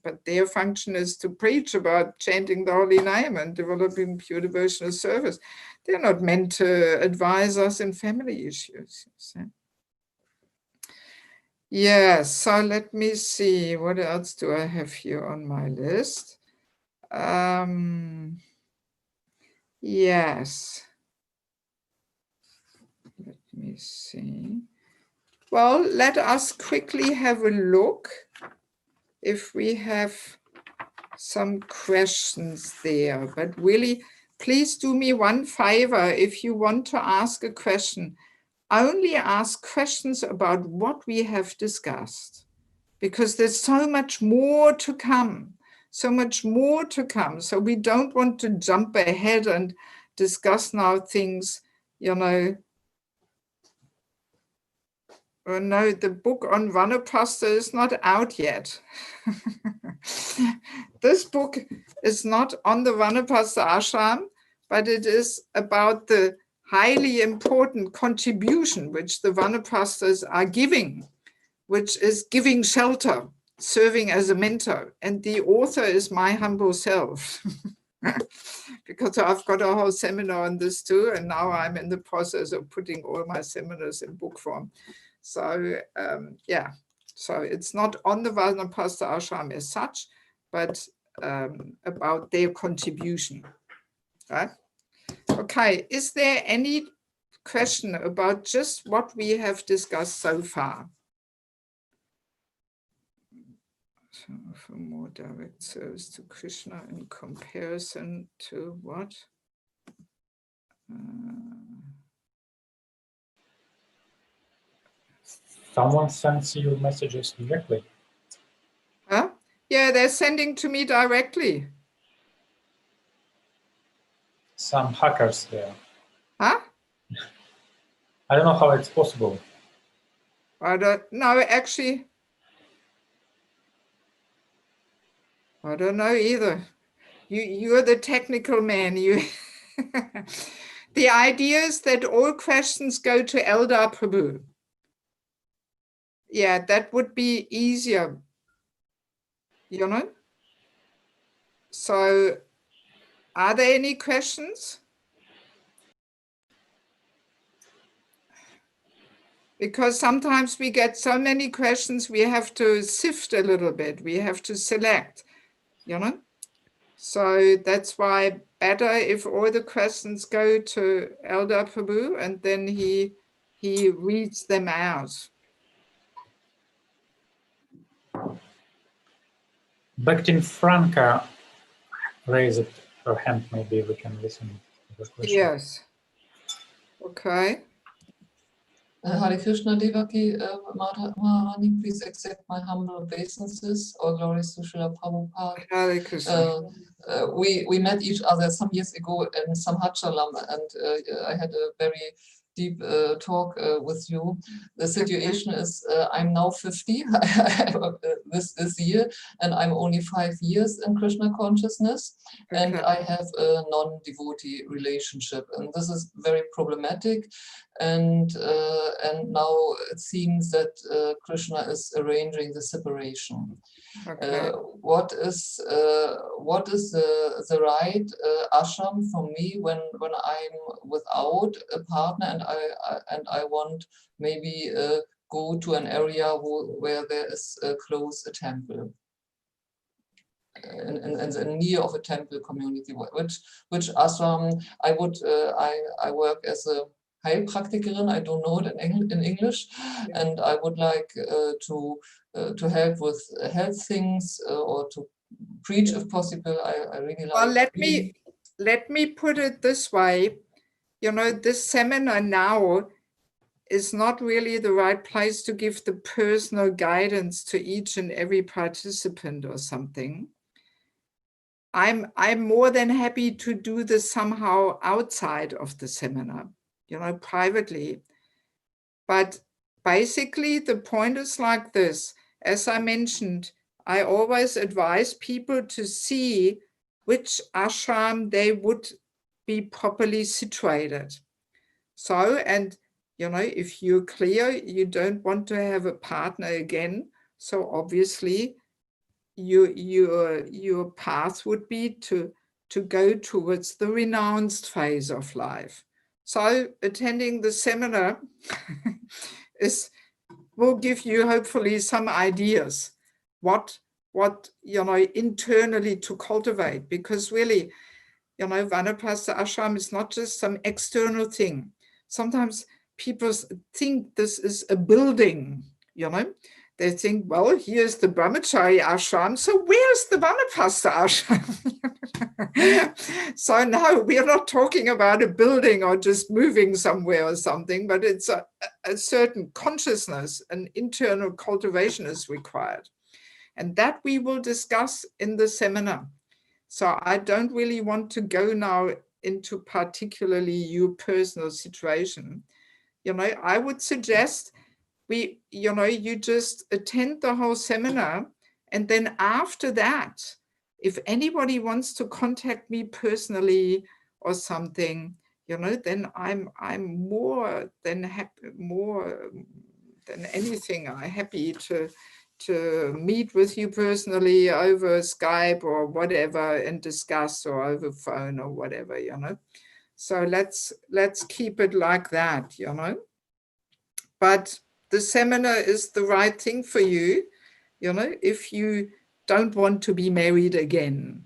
but their function is to preach about chanting the holy name and developing pure devotional service. They're not meant to advise us in family issues. So. Yes, so let me see, what else do I have here on my list? Yes. Let me see. Well, let us quickly have a look if we have some questions there. But really, please do me one favor. If you want to ask a question, only ask questions about what we have discussed, because there's so much more to come, so much more to come. So we don't want to jump ahead and discuss now things, you know. Oh no, the book on Vanaprastha is not out yet. This book is not on the Vanaprastha Ashram, but it is about the highly important contribution which the Vanaprasthas are giving, which is giving shelter, serving as a mentor. And the author is my humble self. Because I've got a whole seminar on this too, and now I'm in the process of putting all my seminars in book form. So yeah, so it's not on the Vanaprastha Ashram as such, but about their contribution, right? Okay, is there any question about just what we have discussed so far? So for more direct service to Krishna in comparison to what? Someone sends you messages directly. Huh? Yeah, they're sending to me directly. Some hackers there. Huh? I don't know how it's possible. I don't know, actually. I don't know either. You're the technical man. The idea is that all questions go to Eldar Prabhu. Yeah, that would be easier, you know? So are there any questions? Because sometimes we get so many questions, we have to sift a little bit. We have to select, you know? So that's why better if all the questions go to Eldar Prabhu and then he reads them out. Bhaktin Franca raised her hand. Maybe we can listen to the question. Yes. Okay. Hare Krishna Devaki Maharani, please accept my humble obeisances. All glories to Srila Prabhupada. Hare Krishna. We met each other some years ago in Samhachalam, and I had a very deep talk with you. The situation is I'm now 50 this year, and I'm only 5 years in Krishna consciousness, and I have a non-devotee relationship, and this is very problematic. And now it seems that Krishna is arranging the separation. Okay. What is the right ashram for me when I'm without a partner and I want maybe go to an area where there is close a temple. In near of a temple community, which ashram I would I work as a Heilpraktikerin, I don't know it in English, Yeah. and I would like to help with health things or to preach if possible. I really like. Well, let me put it this way. You know, this seminar now is not really the right place to give the personal guidance to each and every participant or something. I'm more than happy to do this somehow outside of the seminar, you know, privately. But basically the point is like this. As I mentioned, I always advise people to see which ashram they would be properly situated. So, and you know, if you're clear, you don't want to have a partner again, so obviously your path would be to go towards the renounced phase of life. So attending the seminar will give you hopefully some ideas what you know internally to cultivate, because really, you know, Vanaprastha Ashram is not just some external thing. Sometimes people think this is a building, you know. They think, well, here's the Brahmachari Ashram, so where's the Vanaprastha Ashram? So no, we are not talking about a building or just moving somewhere or something, but it's a certain consciousness, an internal cultivation is required. And that we will discuss in the seminar. So I don't really want to go now into particularly your personal situation. You know, I would suggest you just attend the whole seminar, and then after that, if anybody wants to contact me personally or something, you know, then I'm more than happy, more than anything, I'm happy to meet with you personally over Skype or whatever and discuss, or over phone or whatever, you know. So let's keep it like that, you know. But the seminar is the right thing for you, you know, if you don't want to be married again.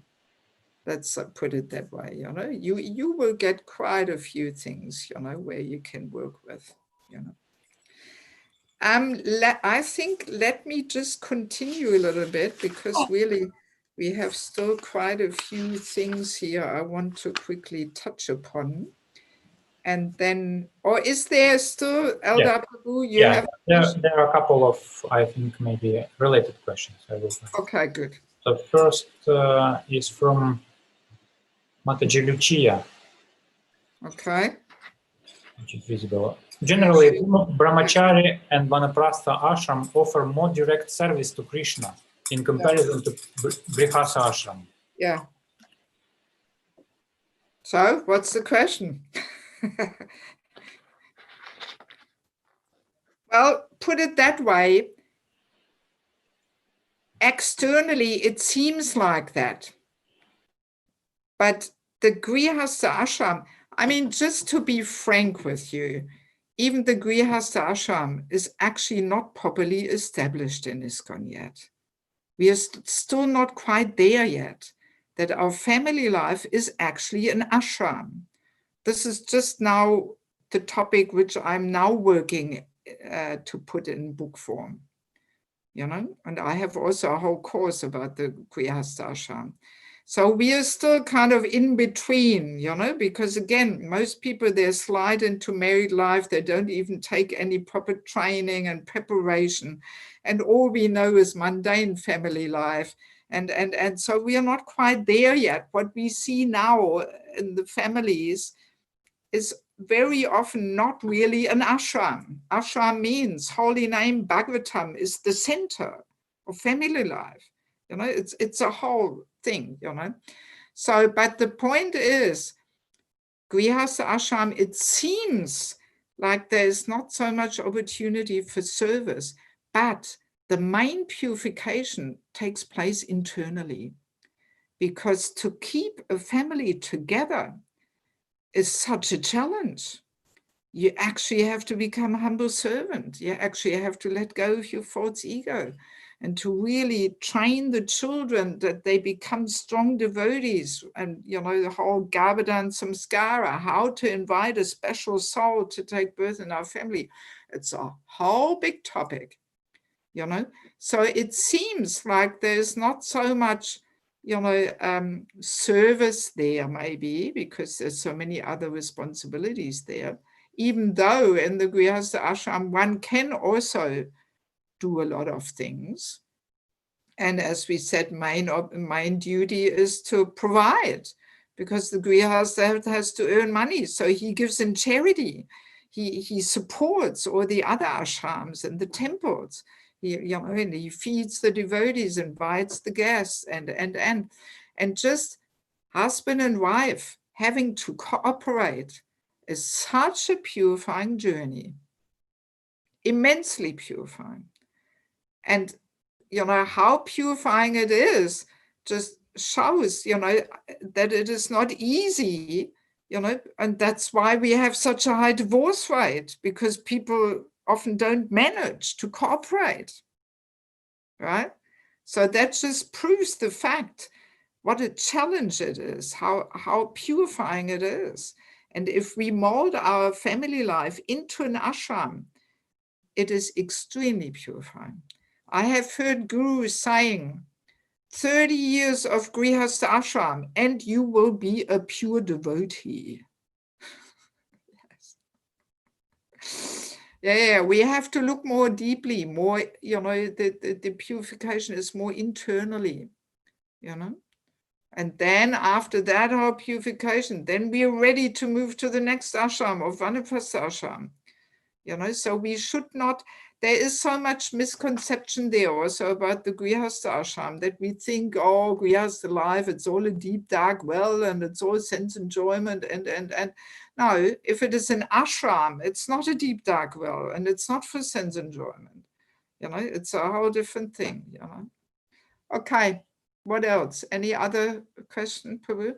Let's put it that way, you know. You will get quite a few things, you know, where you can work with, you know. I think let me just continue a little bit, because really we have still quite a few things here I want to quickly touch upon. And then, or is there still, Eldar Prabhu, you have? There are a couple of, I think, maybe related questions. Okay, good. So first is from Mataji Lucia. Okay. Which is visible. Generally, Brahmachari and Vanaprastha Ashram offer more direct service to Krishna in comparison to Grihastha Ashram. Yeah. So, what's the question? Well, put it that way. Externally, it seems like that. But the Grihastha Ashram, I mean, just to be frank with you, even the Grihastha Ashram is actually not properly established in ISKCON yet. We are still not quite there yet, that our family life is actually an ashram. This is just now the topic which I'm now working to put in book form, you know, and I have also a whole course about the Grihastha Ashram. So we are still kind of in between, you know, because again, most people, they slide into married life. They don't even take any proper training and preparation. And all we know is mundane family life. And so we are not quite there yet. What we see now in the families is very often not really an ashram. Ashram means holy name Bhagavatam is the center of family life. You know, it's a whole thing, you know. So, but the point is, Grihastha Ashram, it seems like there's not so much opportunity for service, but the main purification takes place internally, because to keep a family together is such a challenge. you actually have to become a humble servant. You actually have to let go of your false ego and to really train the children that they become strong devotees. And, you know, the whole Garbhadan Samskara, how to invite a special soul to take birth in our family. It's a whole big topic, you know. So it seems like there's not so much, you know, service there, maybe, because there's so many other responsibilities there, even though in the Grihastha Ashram, one can also do a lot of things. And as we said, main duty is to provide, because the Grihastha has to earn money. So he gives in charity. He supports all the other ashrams and the temples. He feeds the devotees, invites the guests, and just husband and wife having to cooperate is such a purifying journey, immensely purifying. And, you know, how purifying it is just shows, you know, that it is not easy, you know, and that's why we have such a high divorce rate, because people often don't manage to cooperate, right? So that just proves the fact what a challenge it is, how purifying it is. And if we mold our family life into an ashram, it is extremely purifying. I have heard gurus saying, 30 years of Grihastha Ashram and you will be a pure devotee. Yes. Yeah, we have to look more deeply, more, you know, the purification is more internally, you know. And then after that, our purification, then we are ready to move to the next ashram of Vanaprastha Ashram. You know, so we should not, there is so much misconception there also about the Grihastha Ashram, that we think, oh, Grihastha life, it's all a deep, dark well, and it's all sense enjoyment. And no, if it is an ashram, it's not a deep, dark well, and it's not for sense enjoyment. You know, it's a whole different thing, you know. Okay, what else? Any other question, Prabhu?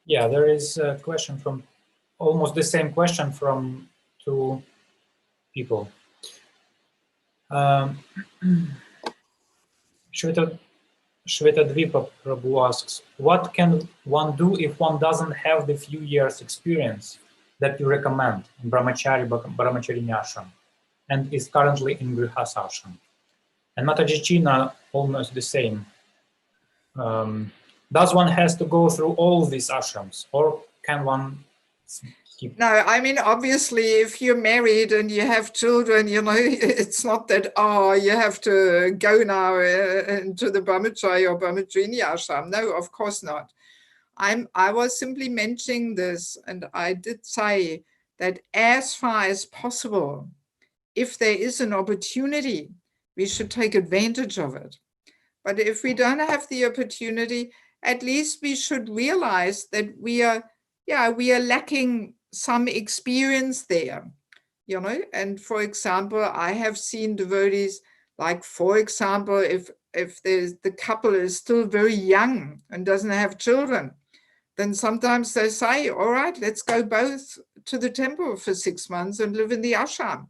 Yeah, there is a question from, almost the same question from two people. Shvetadvipa Prabhu asks, what can one do if one doesn't have the few years experience that you recommend in Brahmacharini Ashram and is currently in Grihastha Ashram? And Mataji China, almost the same. Does one has to go through all these ashrams, or can one skip? No, I mean, obviously, if you're married and you have children, you know, it's not that, oh, you have to go now into the Brahmachari or Brahmacharini ashram. No, of course not. I was simply mentioning this, and I did say that as far as possible, if there is an opportunity, we should take advantage of it. But if we don't have the opportunity, at least we should realize that we are lacking some experience there, you know. And for example, I have seen devotees, like, for example, if the couple is still very young and doesn't have children, then sometimes they say, all right, let's go both to the temple for 6 months and live in the ashram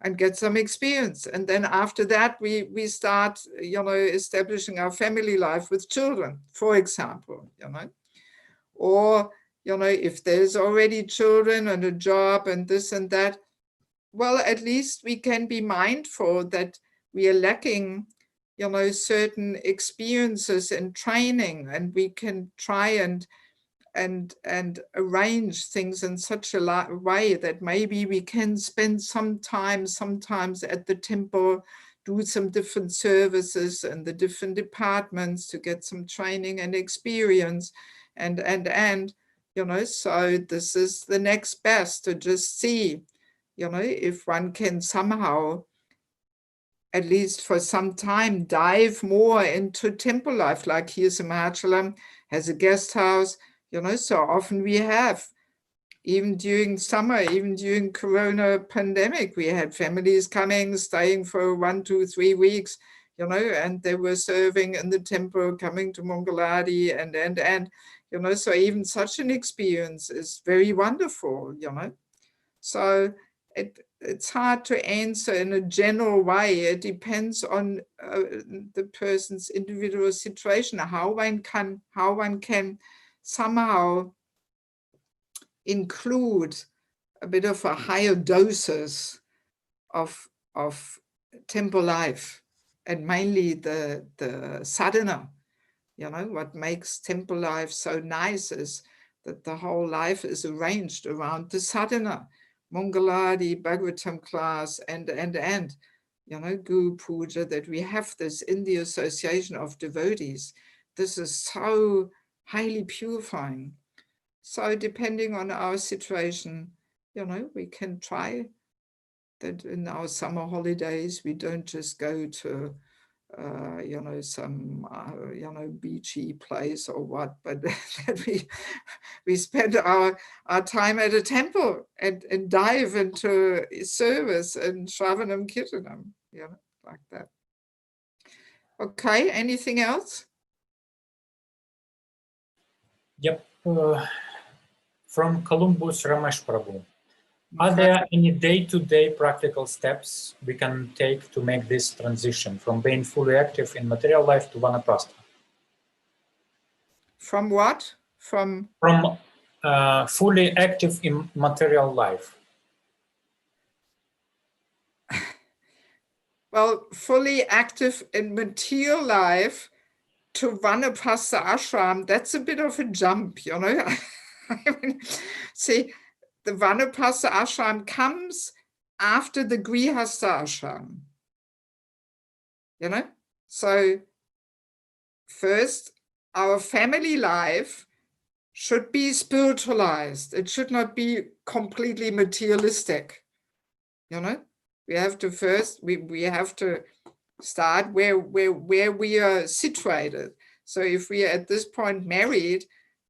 and get some experience. And then after that, we start, you know, establishing our family life with children, for example, you know. Or, you know, if there's already children and a job and this and that, well, at least we can be mindful that we are lacking, you know, certain experiences and training, and we can try and arrange things in such a way that maybe we can spend some time sometimes at the temple, do some different services in the different departments to get some training and experience, and you know, so this is the next best, to just see, you know, if one can somehow, at least for some time, dive more into temple life. Like here, Mahachalam has a guest house, you know, so often we have, even during summer, even during Corona pandemic, we had families coming, staying for 1, 2, 3 weeks, you know, and they were serving in the temple, coming to Mangaladi, and you know, so even such an experience is very wonderful, you know. So it's hard to answer in a general way. It depends on the person's individual situation, how one can somehow include a bit of a higher doses of temple life, and mainly the sadhana. You know, what makes temple life so nice is that the whole life is arranged around the sadhana, Mangaladi, Bhagavatam class, and, you know, Guru Puja, that we have this in the association of devotees. This is so highly purifying. So depending on our situation, you know, we can try that in our summer holidays, we don't just go to, you know, some, you know, beachy place or what, but that we spend our time at a temple and dive into service and Shravanam Kirtanam, you know, like that. Okay, anything else? Yep. From Columbus, Ramesh Prabhu. Are there any day-to-day practical steps we can take to make this transition from being fully active in material life to Vanaprastha? From what? From fully active in material life. Well, fully active in material life to Vanaprastha Ashram, that's a bit of a jump, you know. I mean, see, the Vanaprastha Ashram comes after the Grihastha Ashram, you know. So first, our family life should be spiritualized. It should not be completely materialistic, you know. We have to first, we have to start where we are situated. So if we are at this point married,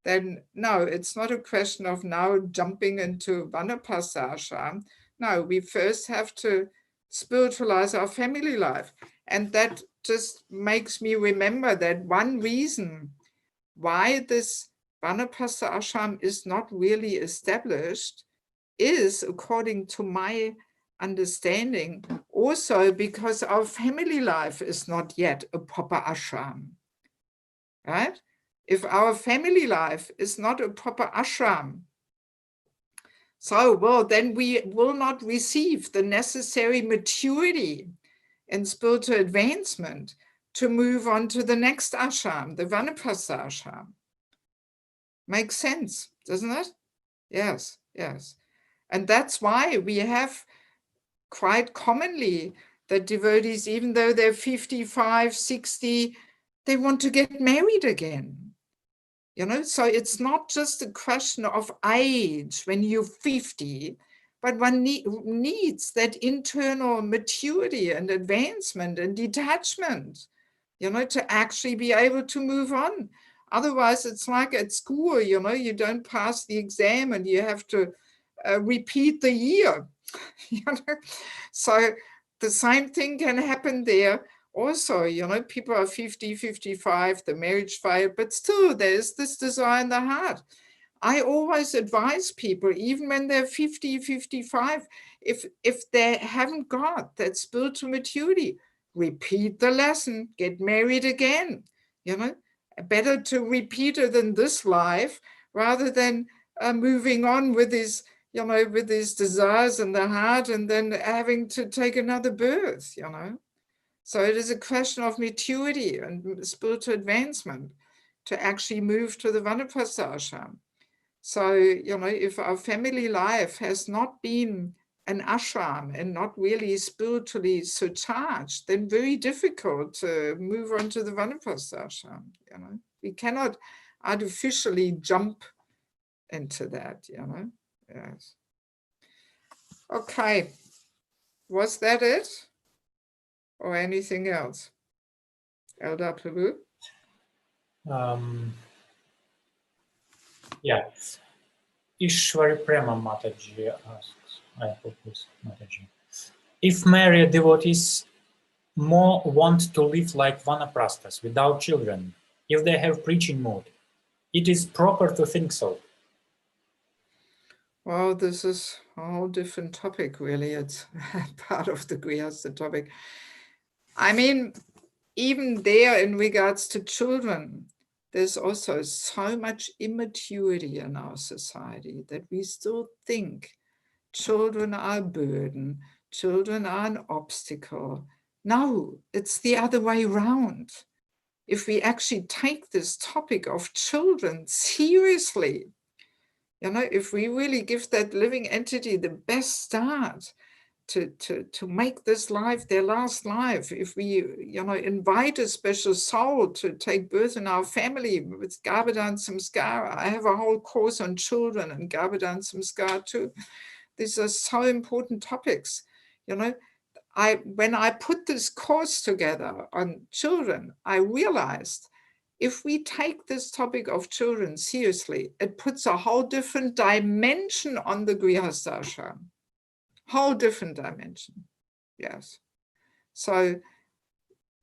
then no, it's not a question of now jumping into Vanaprastha Ashram. No, we first have to spiritualize our family life. And that just makes me remember that one reason why this Vanaprastha Ashram is not really established is, according to my understanding, also because our family life is not yet a proper ashram, right? If our family life is not a proper ashram, so, well, then we will not receive the necessary maturity and spiritual advancement to move on to the next ashram, the Vanaprastha Ashram. Makes sense, doesn't it? Yes, yes. And that's why we have quite commonly that devotees, even though they're 55, 60, they want to get married again. You know, so it's not just a question of age when you're 50, but one needs that internal maturity and advancement and detachment, you know, to actually be able to move on. Otherwise, it's like at school, you know, you don't pass the exam and you have to repeat the year. You know? So the same thing can happen there also, you know, people are 50, 55, the marriage failed, but still there's this desire in the heart. I always advise people, even when they're 50, 55, if they haven't got that spiritual maturity, repeat the lesson, get married again, you know, better to repeat it in this life rather than moving on with his, you know, with his desires in the heart and then having to take another birth, you know. So it is a question of maturity and spiritual advancement to actually move to the Vanaprastha Ashram. So, you know, if our family life has not been an ashram and not really spiritually surcharged, then very difficult to move on to the Vanaprastha Ashram, you know. We cannot artificially jump into that, you know. Yes. Okay. Was that it? Or anything else? Elder Prabhu? Yeah. Ishwari Prema Mataji asks, I hope this Mataji. If married devotees more want to live like Vanaprasthas without children, if they have preaching mood, it is proper to think so. Well, this is a whole different topic, really. It's part of the Grihastha topic. I mean, even there in regards to children, there's also so much immaturity in our society that we still think children are a burden, children are an obstacle. No, it's the other way around. If we actually take this topic of children seriously, you know, if we really give that living entity the best start to make this life their last life, if we, you know, invite a special soul to take birth in our family with Garbhadan Samskara. I have a whole course on children and Garbhadan Samskara too. These are so important topics, you know. When I put this course together on children, I realized if we take this topic of children seriously, it puts a whole different dimension on the Grihastha Ashram. Whole different dimension. Yes. So,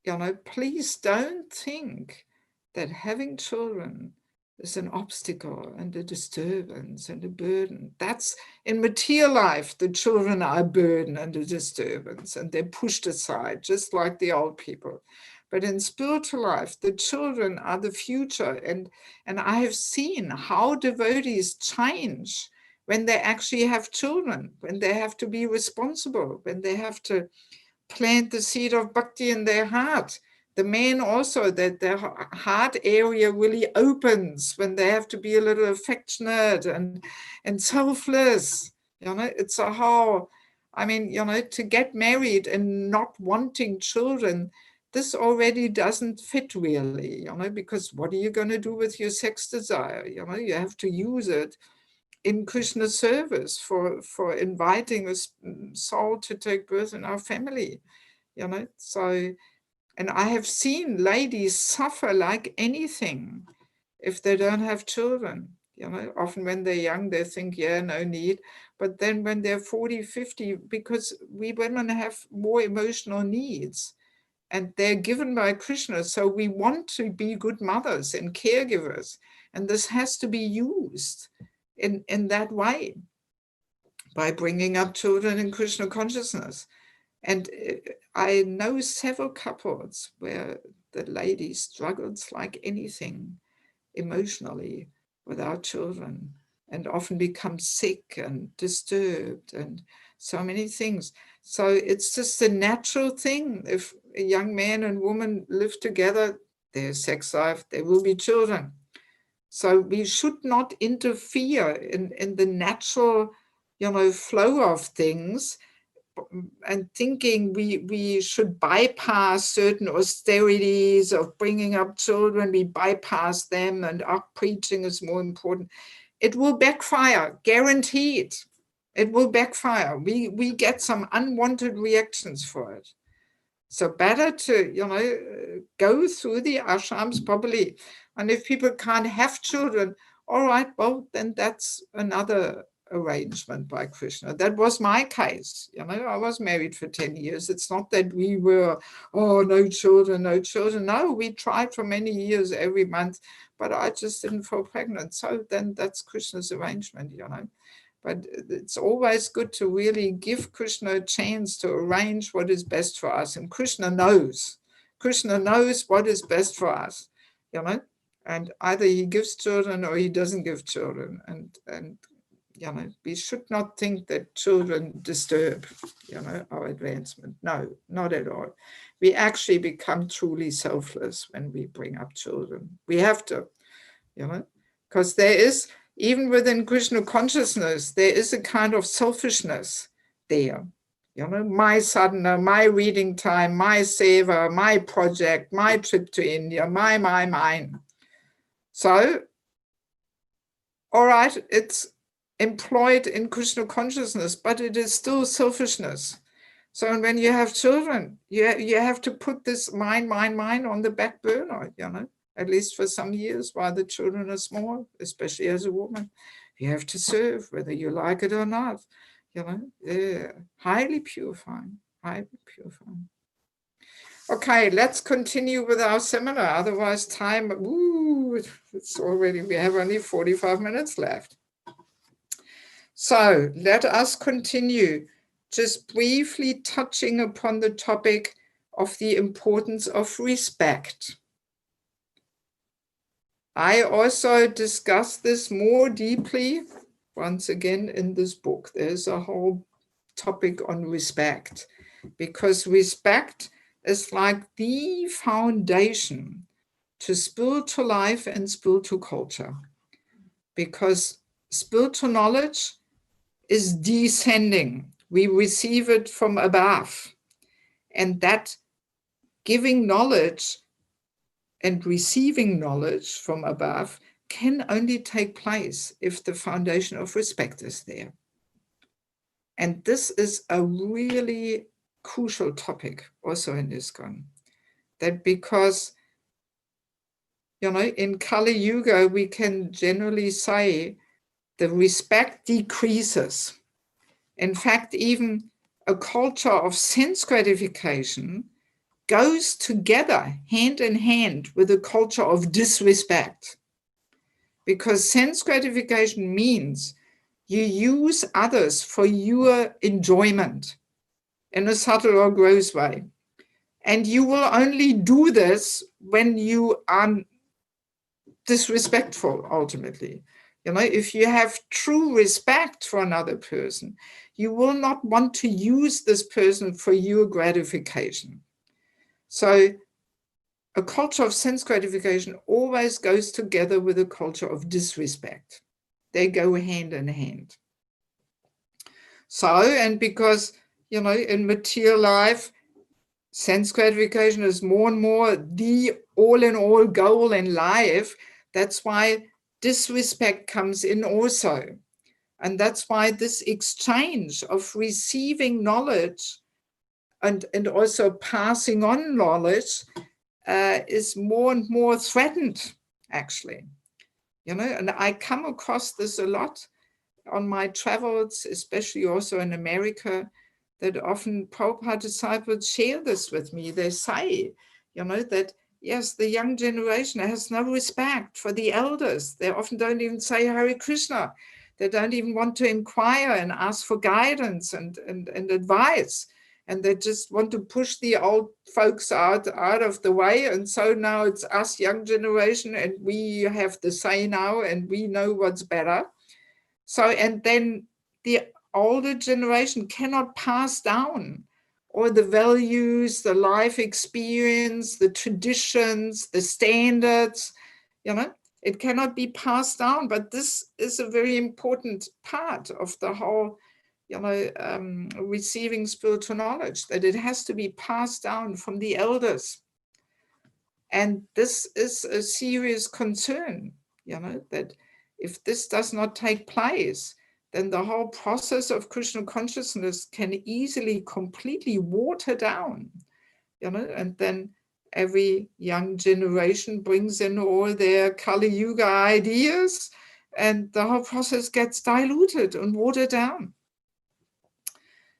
you know, please don't think that having children is an obstacle and a disturbance and a burden. That's in material life, the children are a burden and a disturbance, and they're pushed aside, just like the old people. But in spiritual life, the children are the future. And I have seen how devotees change when they actually have children, when they have to be responsible, when they have to plant the seed of bhakti in their heart. The men also, that their heart area really opens when they have to be a little affectionate and selfless. You know, it's a whole, I mean, you know, to get married and not wanting children, this already doesn't fit really, you know, because what are you going to do with your sex desire? You know, you have to use it in Krishna's service for inviting a soul to take birth in our family, you know. So, and I have seen ladies suffer like anything if they don't have children. You know, often when they're young, they think, yeah, no need. But then when they're 40, 50, because we women have more emotional needs and they're given by Krishna. So we want to be good mothers and caregivers. And this has to be used in that way by bringing up children in Krishna consciousness. And I know several couples where the lady struggles like anything emotionally without children and often becomes sick and disturbed and so many things. So it's just a natural thing. If a young man and woman live together, there's sex life, there will be children. So we should not interfere in the natural, you know, flow of things, and thinking we should bypass certain austerities of bringing up children, we bypass them, and our preaching is more important. It will backfire, guaranteed. It will backfire. We get some unwanted reactions for it. So better to, you know, go through the ashrams properly. And if people can't have children, all right, well, then that's another arrangement by Krishna. That was my case. You know, I was married for 10 years. It's not that we were, oh, no children, no children. No, we tried for many years every month, but I just didn't fall pregnant. So then that's Krishna's arrangement, you know. But it's always good to really give Krishna a chance to arrange what is best for us. And Krishna knows. Krishna knows what is best for us, you know. And either he gives children or he doesn't give children. And you know, we should not think that children disturb, you know, our advancement. No, not at all. We actually become truly selfless when we bring up children. We have to, you know, because there is, even within Krishna consciousness, there is a kind of selfishness there. You know, my sadhana, my reading time, my seva, my project, my trip to India, mine. So, all right, it's employed in Krishna consciousness, but it is still selfishness. So when you have children, you have to put this mine on the back burner, you know, at least for some years while the children are small, especially as a woman. You have to serve, whether you like it or not, you know. Yeah, highly purifying, highly purifying. Okay, let's continue with our seminar. Otherwise time, it's already, we have only 45 minutes left. So let us continue, just briefly touching upon the topic of the importance of respect. I also discuss this more deeply, once again, in this book. There's a whole topic on respect, because respect is like the foundation to spiritual life and spiritual culture, because spiritual knowledge is descending. We receive it from above, and that giving knowledge and receiving knowledge from above can only take place if the foundation of respect is there. And this is a really crucial topic also in ISKCON, that because, you know, in Kali Yuga, we can generally say the respect decreases. In fact, even a culture of sense gratification goes together hand in hand with a culture of disrespect. Because sense gratification means you use others for your enjoyment in a subtle or gross way. And you will only do this when you are disrespectful, ultimately. You know, if you have true respect for another person, you will not want to use this person for your gratification. So a culture of sense gratification always goes together with a culture of disrespect. They go hand in hand. So, and because, you know, in material life, sense gratification is more and more the all-in-all goal in life. That's why disrespect comes in also. And that's why this exchange of receiving knowledge and also passing on knowledge is more and more threatened, actually. You know, and I come across this a lot on my travels, especially also in America, that often Prabhupada disciples share this with me. They say, you know, that yes, the young generation has no respect for the elders. They often don't even say Hare Krishna. They don't even want to inquire and ask for guidance and advice. And they just want to push the old folks out of the way. And so now it's us, young generation, and we have the say now, and we know what's better. So, and then the older generation cannot pass down all the values, the life experience, the traditions, the standards, you know, it cannot be passed down. But this is a very important part of the whole, you know, receiving spiritual knowledge, that it has to be passed down from the elders. And this is a serious concern, you know, that if this does not take place, then the whole process of Krishna consciousness can easily completely water down, you know, and then every young generation brings in all their Kali Yuga ideas, and the whole process gets diluted and watered down.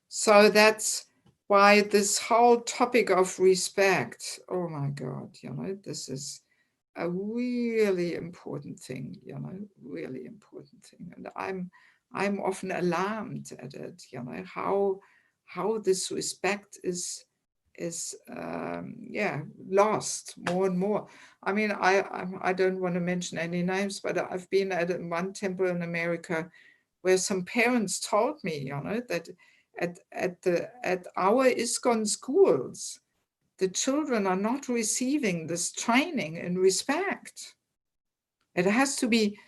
So that's why this whole topic of respect, oh my God, you know, this is a really important thing, you know, really important thing. And I'm often alarmed at it, you know, how this respect is lost more and more. I mean, I don't want to mention any names, but I've been at one temple in America where some parents told me, you know, that at our ISKCON schools, the children are not receiving this training in respect. It has to be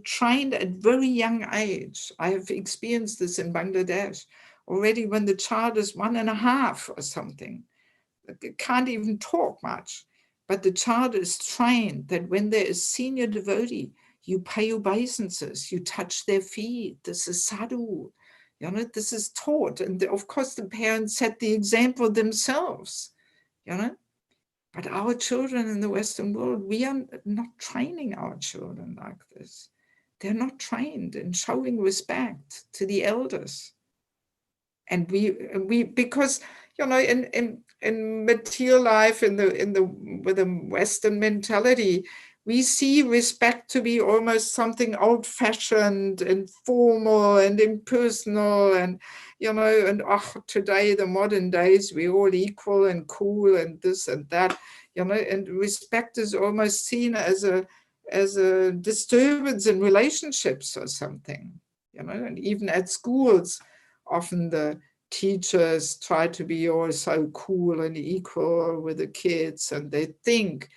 trained at very young age. I have experienced this in Bangladesh already when the child is 1.5 or something. It can't even talk much, but the child is trained that when there is senior devotee, you pay obeisances, you touch their feet. This is sadhu. You know, this is taught. And of course, the parents set the example themselves, you know. But our children in the Western world, we are not training our children like this. They're not trained in showing respect to the elders. And we because, you know, in material life, with the Western mentality, we see respect to be almost something old-fashioned and formal and impersonal, and and today, the modern days, we're all equal and cool and this and that, and respect is almost seen as a disturbance in relationships or something, and even at schools, often the teachers try to be all so cool and equal with the kids, and they think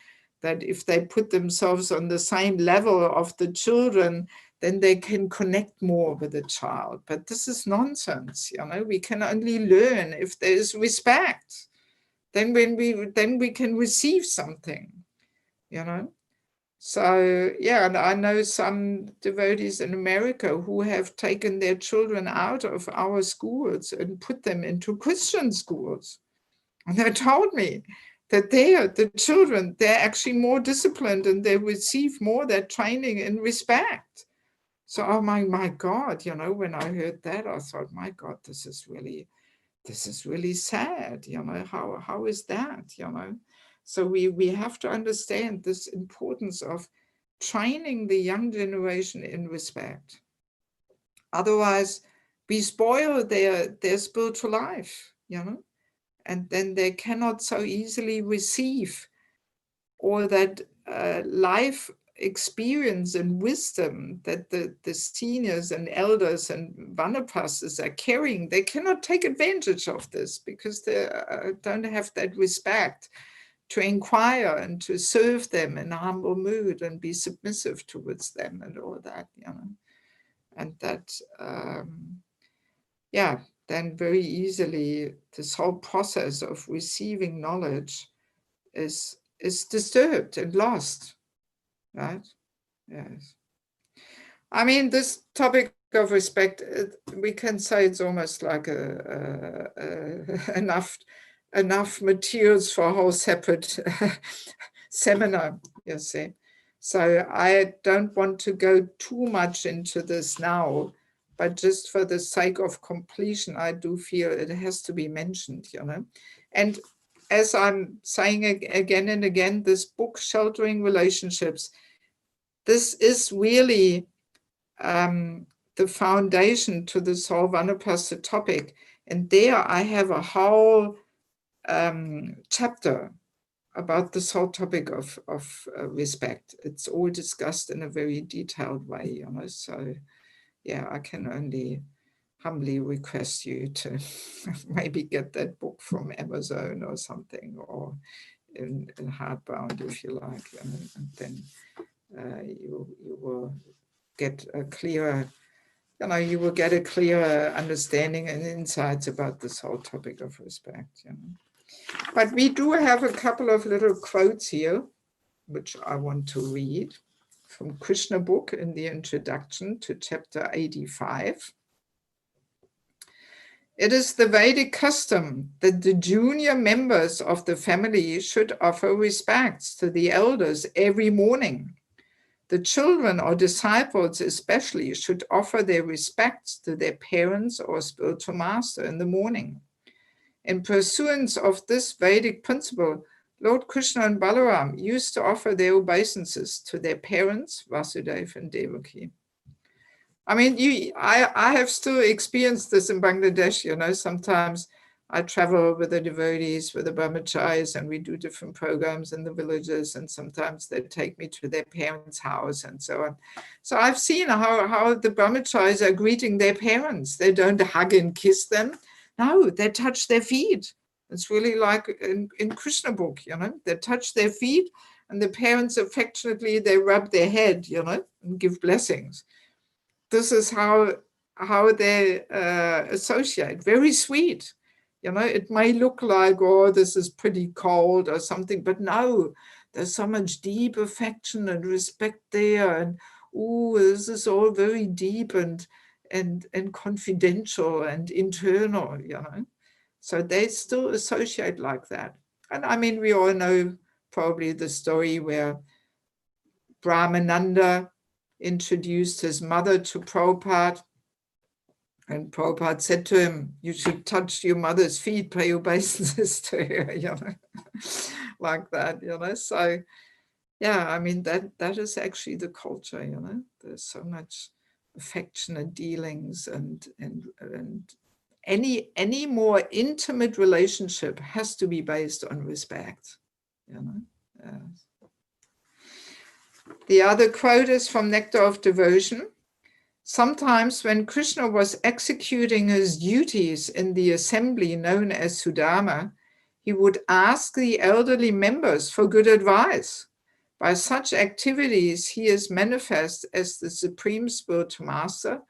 that if they put themselves on the same level of the children, then they can connect more with the child. But this is nonsense, we can only learn if there is respect. Then we can receive something, So yeah, and I know some devotees in America who have taken their children out of our schools and put them into Christian schools. And they told me that the children, they're actually more disciplined and they receive more that training in respect. So, oh my God, when I heard that, I thought, my God, this is really sad, how is that, So we have to understand this importance of training the young generation in respect. Otherwise, we spoil their spiritual life, and then they cannot so easily receive all that life experience and wisdom that the seniors and elders and Vanaprasthas are carrying. They cannot take advantage of this because they don't have that respect to inquire and to serve them in a humble mood and be submissive towards them and all that, And that, then very easily this whole process of receiving knowledge is disturbed and lost, right? Yes. I mean, this topic of respect, we can say it's almost like enough materials for a whole separate seminar, you see. So I don't want to go too much into this now, but just for the sake of completion, I do feel it has to be mentioned, And as I'm saying again and again, this book, Sheltering Relationships, this is really the foundation to this whole Vanaprastha topic. And there I have a whole chapter about this whole topic of respect. It's all discussed in a very detailed way, So yeah, I can only humbly request you to maybe get that book from Amazon or something, or in hardbound if you like, and then you will get a clearer, you will get a clearer understanding and insights about this whole topic of respect. But we do have a couple of little quotes here, which I want to read from Krishna book in the introduction to chapter 85. It is the Vedic custom that the junior members of the family should offer respects to the elders every morning. The children or disciples especially should offer their respects to their parents or spiritual master in the morning. In pursuance of this Vedic principle, Lord Krishna and Balaram used to offer their obeisances to their parents, Vasudeva and Devaki. I mean, I have still experienced this in Bangladesh, sometimes I travel with the devotees, with the brahmacharis, and we do different programs in the villages, and sometimes they take me to their parents' house and so on. So I've seen how the brahmacharis are greeting their parents. They don't hug and kiss them. No, they touch their feet. It's really like in Krishna book, they touch their feet, and the parents affectionately, they rub their head, and give blessings. This is how they associate. Very sweet. It may look like, oh, this is pretty cold or something, but no, there's so much deep affection and respect there. And, oh, this is all very deep and confidential and internal, So they still associate like that. And I mean, we all know probably the story where Brahmananda introduced his mother to Prabhupada, and Prabhupada said to him, you should touch your mother's feet, pay obeisances to her, like that, So yeah, I mean, that is actually the culture, you know. There's so much affectionate dealings, and any more intimate relationship has to be based on respect, you know. The other quote is from Nectar of Devotion. Sometimes when Krishna was executing his duties in the assembly known as Sudama, he would ask the elderly members for good advice. By such activities, he is manifest as the Supreme Spiritual Master,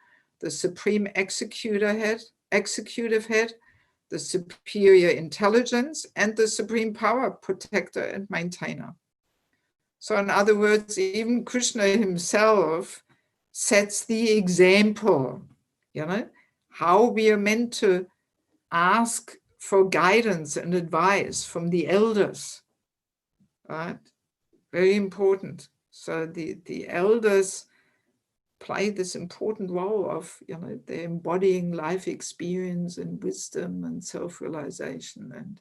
the Supreme Executive Head, the Superior Intelligence, and the Supreme Power Protector and Maintainer. So in other words, even Krishna himself sets the example, you know, how we are meant to ask for guidance and advice from the elders, right? Very important. So the elders play this important role of, you know, they're embodying life experience and wisdom and self-realization,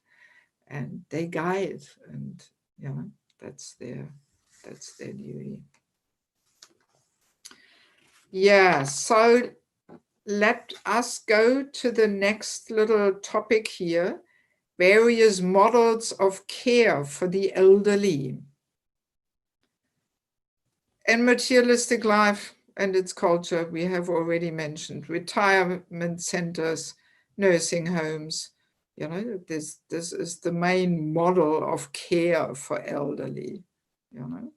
and they guide, and, you know, that's their duty. Yeah, so let us go to the next little topic here, various models of care for the elderly. In materialistic life and its culture, we have already mentioned retirement centers, nursing homes. You know, this is the main model of care for elderly, you know.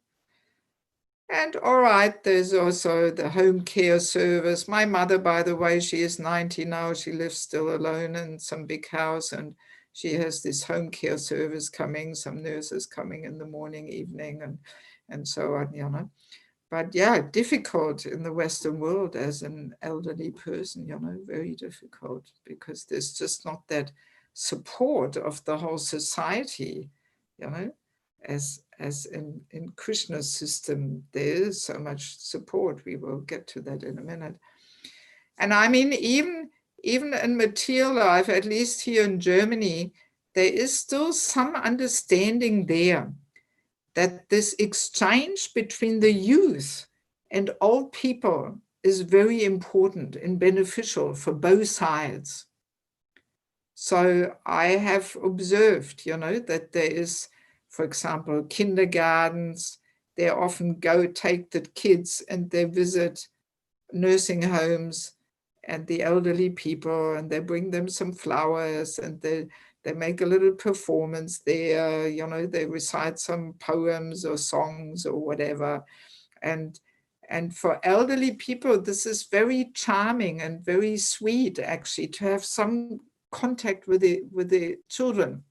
And all right, there's also the home care service. My mother, by the way, she is 90 now. She lives still alone in some big house, and she has this home care service coming, some nurses coming in the morning, evening, and so on, you know. But yeah, difficult in the Western world as an elderly person, you know, very difficult, because there's just not that support of the whole society, you know, as in Krishna's system, there is so much support. We will get to that in a minute. And I mean, even in material life, at least here in Germany, there is still some understanding there that this exchange between the youth and old people is very important and beneficial for both sides. So I have observed, you know, that there is, for example, kindergartens, they often go take the kids and they visit nursing homes and the elderly people, and they bring them some flowers, and they make a little performance there, you know, they recite some poems or songs or whatever. And for elderly people, this is very charming and very sweet, actually, to have some contact with the children.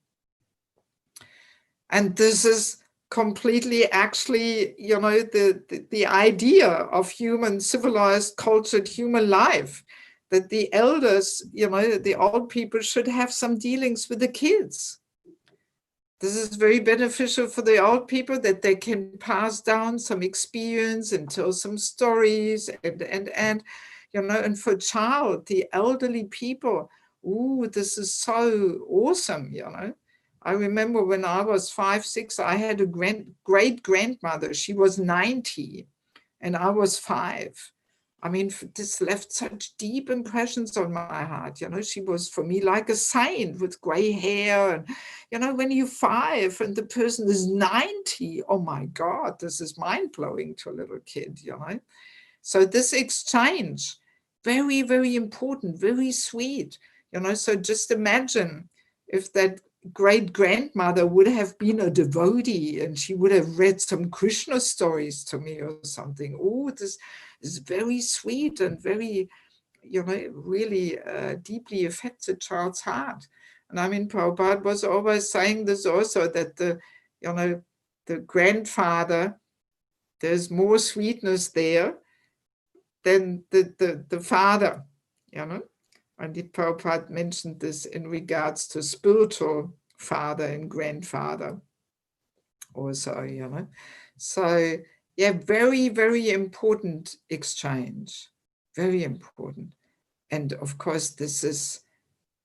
And this is completely actually, you know, the idea of human, civilized, cultured human life, that the elders, you know, the old people should have some dealings with the kids. This is very beneficial for the old people, that they can pass down some experience and tell some stories, and you know, and for child, the elderly people, ooh, this is so awesome, you know. I remember when I was 5, 6, I had a great-grandmother. She was 90 and I was 5. I mean, this left such deep impressions on my heart. You know, she was for me like a saint with gray hair. And, you know, when you're 5 and the person is 90, oh my God, this is mind-blowing to a little kid, you know. So this exchange, very, very important, very sweet, you know. So just imagine if that great-grandmother would have been a devotee and she would have read some Krishna stories to me or something. Oh, this is very sweet and very, you know, really deeply affects a child's heart. And I mean, Prabhupada was always saying this also, that the, you know, the grandfather, there's more sweetness there than the father, you know. And the Prabhupada mentioned this in regards to spiritual father and grandfather also, you know. So yeah, very, very important exchange, very important. And of course, this is,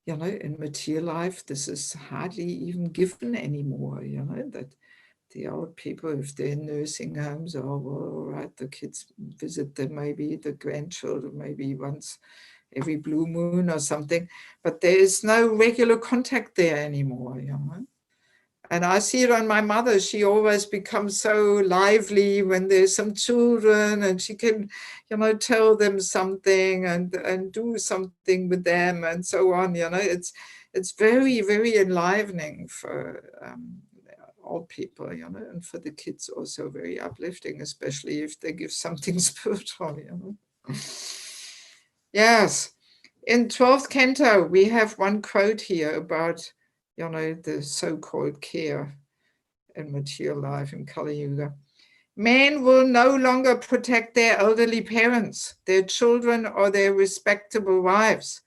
you know, in material life, this is hardly even given anymore, you know, that the old people, if they're in nursing homes, oh, well, all right, the kids visit them, maybe the grandchildren, maybe once every blue moon or something, but there is no regular contact there anymore, you know. And I see it on my mother. She always becomes so lively when there's some children and she can, you know, tell them something and do something with them and so on. You know, it's very, very enlivening for old people, you know, and for the kids also very uplifting, especially if they give something spiritual, you know. Yes. In 12th canto, we have one quote here about, you know, the so-called care in material life in Kali Yuga. Men will no longer protect their elderly parents, their children, or their respectable wives.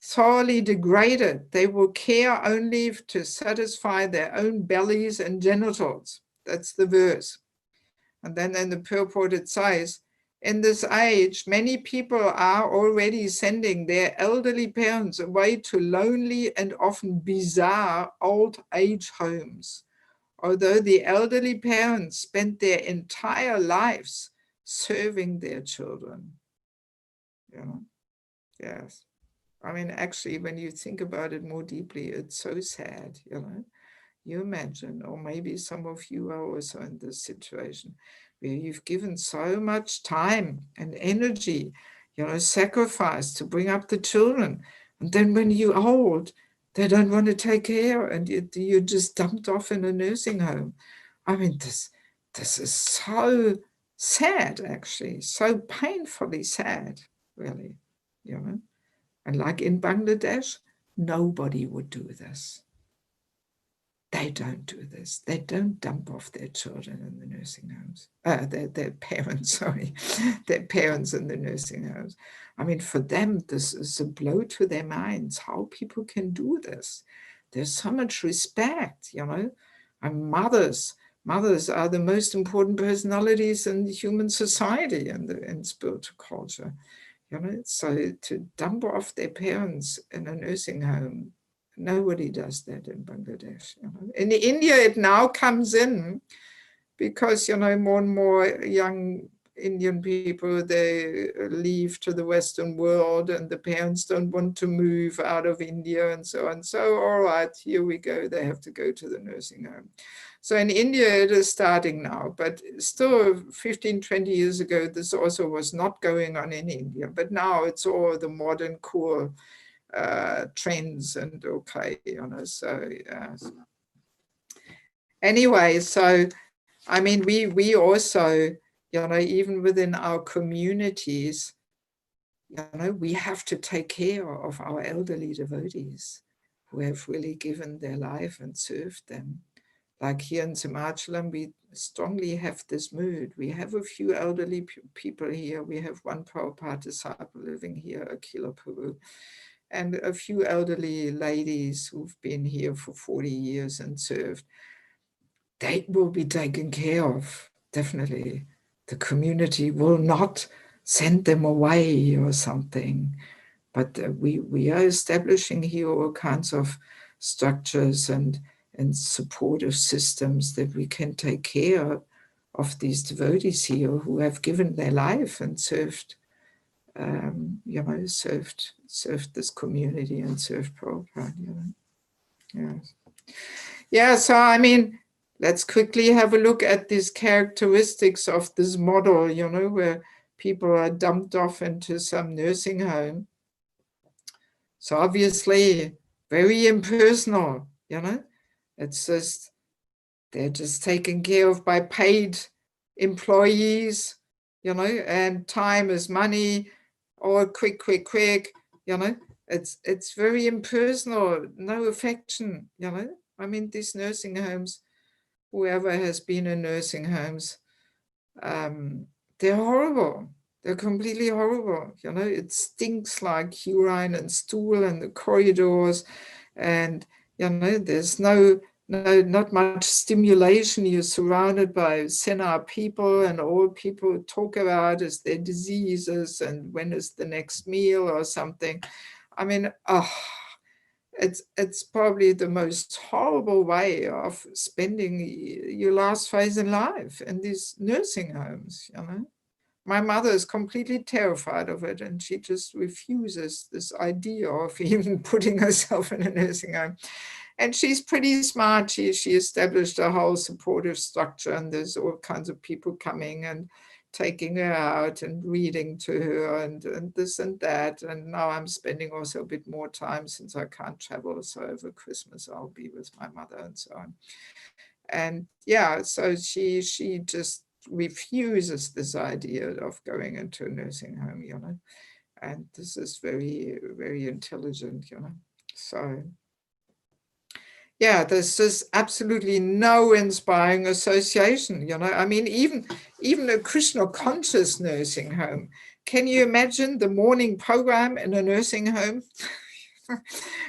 Thoroughly degraded, they will care only to satisfy their own bellies and genitals. That's the verse. And then in the purport it says, in this age, many people are already sending their elderly parents away to lonely and often bizarre old age homes, although the elderly parents spent their entire lives serving their children. You know? Yes. I mean, actually, when you think about it more deeply, it's so sad, you know. You imagine, or maybe some of you are also in this situation, where you've given so much time and energy, you know, sacrifice to bring up the children. And then when you're old, they don't want to take care and you're just dumped off in a nursing home. I mean, this is so sad, actually, so painfully sad, really, you know. And like in Bangladesh, nobody would do this. They don't do this. They don't dump off their children in the nursing homes. Their parents, sorry, their parents in the nursing homes. I mean, for them, this is a blow to their minds, how people can do this. There's so much respect, you know. And mothers are the most important personalities in human society and in spiritual culture. You know, so to dump off their parents in a nursing home, nobody does that in Bangladesh. You know. In India, it now comes in because, you know, more and more young Indian people, they leave to the Western world and the parents don't want to move out of India and so on. So, all right, here we go. They have to go to the nursing home. So in India, it is starting now, but still 15, 20 years ago, this also was not going on in India. But now it's all the modern cool trends and okay, you know, so anyway, so I mean, we also, you know, even within our communities, you know, we have to take care of our elderly devotees who have really given their life and served them. Like here in Simachalam, we strongly have this mood. We have a few elderly people here. We have one Prabhupada disciple living here, Akila Prabhu, and a few elderly ladies who've been here for 40 years and served. They will be taken care of, definitely. The community will not send them away or something. But we are establishing here all kinds of structures and supportive systems that we can take care of these devotees here who have given their life and served, you know, served this community and served Prabhupada, you know. Yeah, so I mean, let's quickly have a look at these characteristics of this model, you know, where people are dumped off into some nursing home. So obviously, very impersonal, you know. It's just, they're just taken care of by paid employees, you know, and time is money, all quick, you know. It's very impersonal, no affection, you know. I mean, these nursing homes, whoever has been in nursing homes, they're horrible. They're completely horrible. You know, it stinks like urine and stool in the corridors, and you know, there's not much stimulation. You're surrounded by senile people, and all people talk about is their diseases and when is the next meal or something. I mean, it's probably the most horrible way of spending your last phase in life in these nursing homes, you know. My mother is completely terrified of it, and she just refuses this idea of even putting herself in a nursing home. And she's pretty smart. She established a whole supportive structure, and there's all kinds of people coming and taking her out and reading to her and this and that. And now I'm spending also a bit more time since I can't travel. So over Christmas, I'll be with my mother and so on. And yeah, so she just refuses this idea of going into a nursing home, you know. And this is very, very intelligent, you know. So yeah, there's just absolutely no inspiring association, you know. I mean, even a Krishna conscious nursing home. Can you imagine the morning program in a nursing home?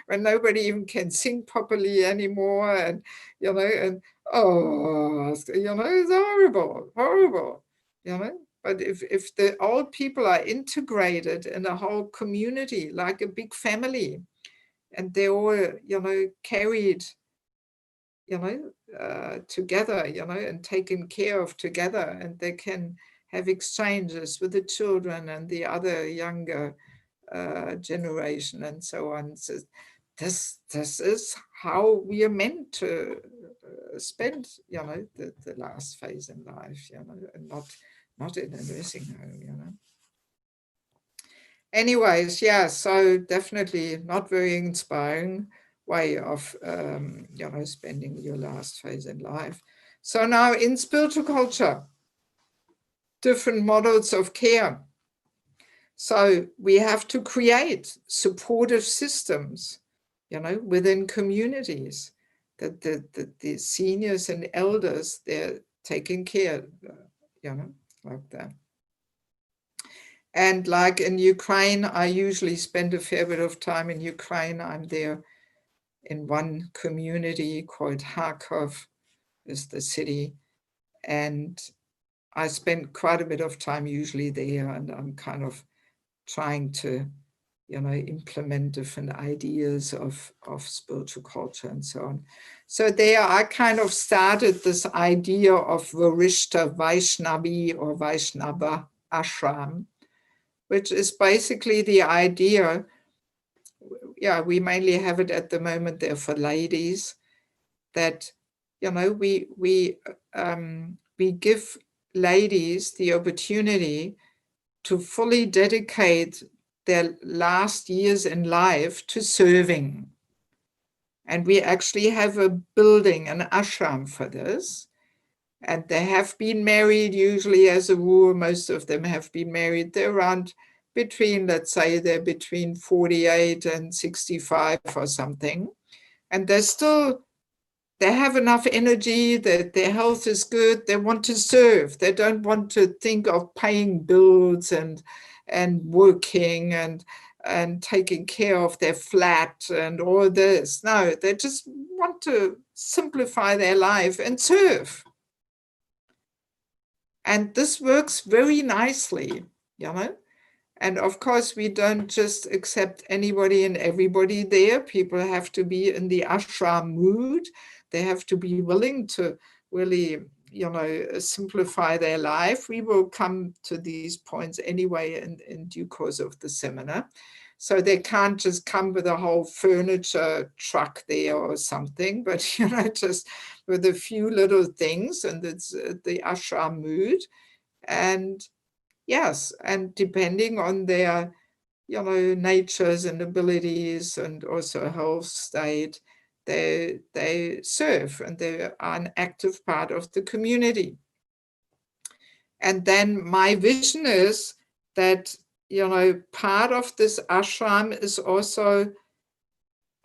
When nobody even can sing properly anymore, and you know, and oh, you know, it's horrible, horrible, you know. But if the old people are integrated in a whole community, like a big family, and they're all, you know, carried, you know, together, you know, and taken care of together, and they can have exchanges with the children and the other younger generation and so on. So this is how we are meant to spend, you know, the last phase in life, you know, and not in a nursing home, you know. Anyways, yeah, so definitely not very inspiring way of, you know, spending your last phase in life. So now in spiritual culture, different models of care. So we have to create supportive systems, you know, within communities, that the seniors and elders, they're taking care, you know, like that. And like in Ukraine, I usually spend a fair bit of time in Ukraine. I'm there in one community called Kharkov, is the city. And I spend quite a bit of time usually there, and I'm kind of trying to, you know, implement different ideas of spiritual culture and so on. So there I kind of started this idea of Varishta Vaishnavi or Vaishnava Ashram, which is basically the idea, yeah, we mainly have it at the moment there for ladies, that, you know, we give ladies the opportunity to fully dedicate their last years in life to serving. And we actually have a building, an ashram for this. And they have been married, usually as a rule, most of them have been married. They're around between, let's say, they're between 48 and 65 or something. And they have enough energy, that their health is good, they want to serve. They don't want to think of paying bills and working and taking care of their flat and all this. No, they just want to simplify their life and serve. And this works very nicely, you know. And of course, we don't just accept anybody and everybody there. People have to be in the ashram mood. They have to be willing to really, you know, simplify their life. We will come to these points anyway in due course of the seminar. So they can't just come with a whole furniture truck there or something, but, you know, just with a few little things, and it's the ashram mood. And yes, and depending on their, you know, natures and abilities and also health state, they serve, and they are an active part of the community. And then my vision is that, you know, part of this ashram is also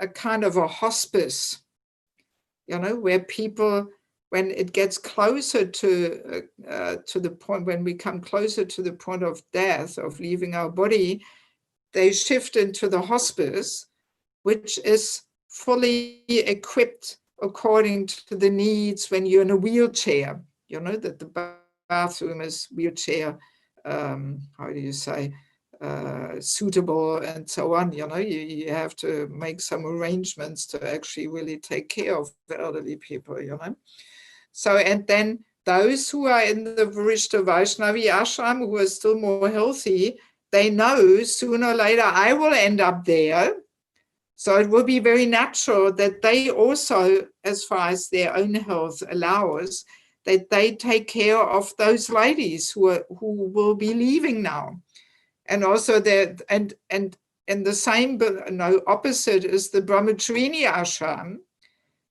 a kind of a hospice, you know, where people, when it gets closer to the point, when we come closer to the point of death, of leaving our body, they shift into the hospice, which is fully equipped according to the needs when you're in a wheelchair, you know, that the bathroom is wheelchair, how do you say, suitable and so on. You know, you have to make some arrangements to actually really take care of the elderly people, you know. So, and then those who are in the Varishta Vaishnavi ashram who are still more healthy, they know sooner or later I will end up there. So it will be very natural that they also, as far as their own health allows, that they take care of those ladies who will be leaving now. And also that, and the same, opposite is the Brahmacharini ashram.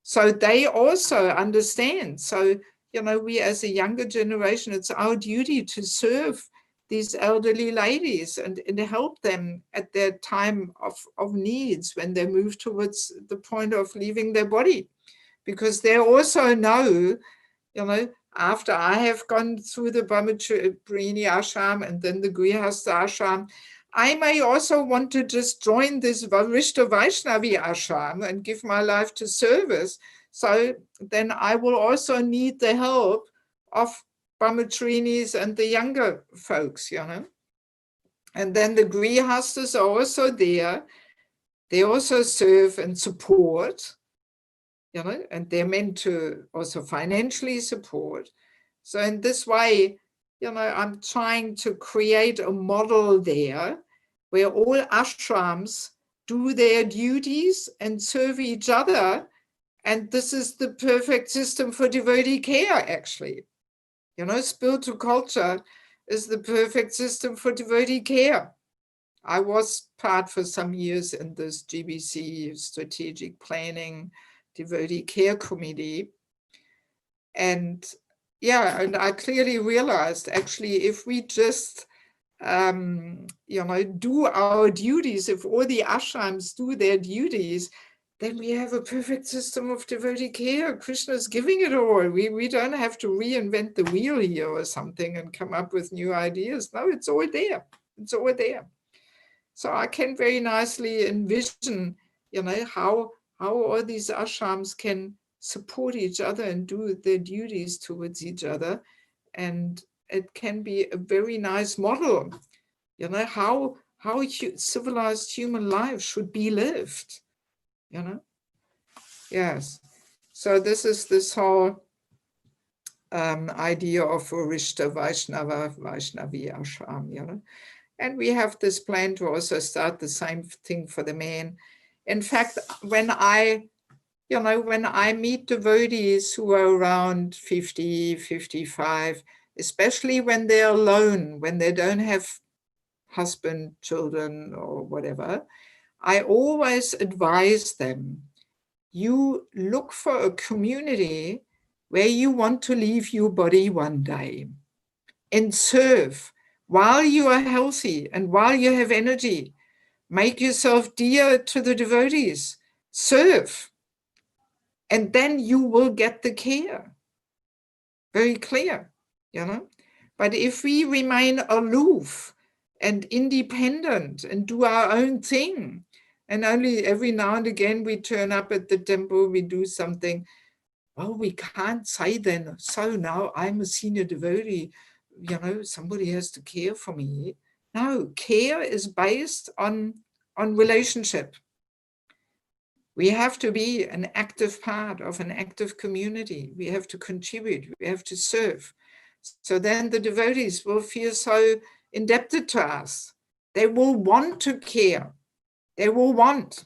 So they also understand. So, you know, we as a younger generation, it's our duty to serve these elderly ladies and help them at their time of needs when they move towards the point of leaving their body. Because they also know, you know, after I have gone through the Brahmacharini ashram and then the Grihastha ashram, I may also want to just join this Varishta Vaishnavi ashram and give my life to service. So then I will also need the help of Brahmacharinis and the younger folks, you know. And then the Grihasthas are also there. They also serve and support, you know, and they're meant to also financially support. So in this way, you know, I'm trying to create a model there where all ashrams do their duties and serve each other. And this is the perfect system for devotee care, actually. You know, spiritual culture is the perfect system for devotee care. I was part for some years in this GBC strategic planning devotee care committee. And yeah, and I clearly realized actually if we just, you know, do our duties, if all the ashrams do their duties, then we have a perfect system of devotee care. Krishna is giving it all. We don't have to reinvent the wheel here or something and come up with new ideas. No, it's all there. It's all there. So I can very nicely envision, you know, how all these ashrams can support each other and do their duties towards each other. And it can be a very nice model, you know, how civilized human life should be lived, you know. Yes. So this is this whole idea of Varishta Vaishnavi ashram, you know. And we have this plan to also start the same thing for the men. In fact, when I meet devotees who are around 50, 55, especially when they're alone, when they don't have husband, children, or whatever, I always advise them, you look for a community where you want to leave your body one day and serve while you are healthy and while you have energy. Make yourself dear to the devotees. Serve. And then you will get the care. Very clear, you know. But if we remain aloof and independent and do our own thing, and only every now and again we turn up at the temple, we do something, well, we can't say then, so now I'm a senior devotee, you know, somebody has to care for me. No, care is based on relationship. We have to be an active part of an active community. We have to contribute, we have to serve. So then the devotees will feel so indebted to us. They will want to care. They will want.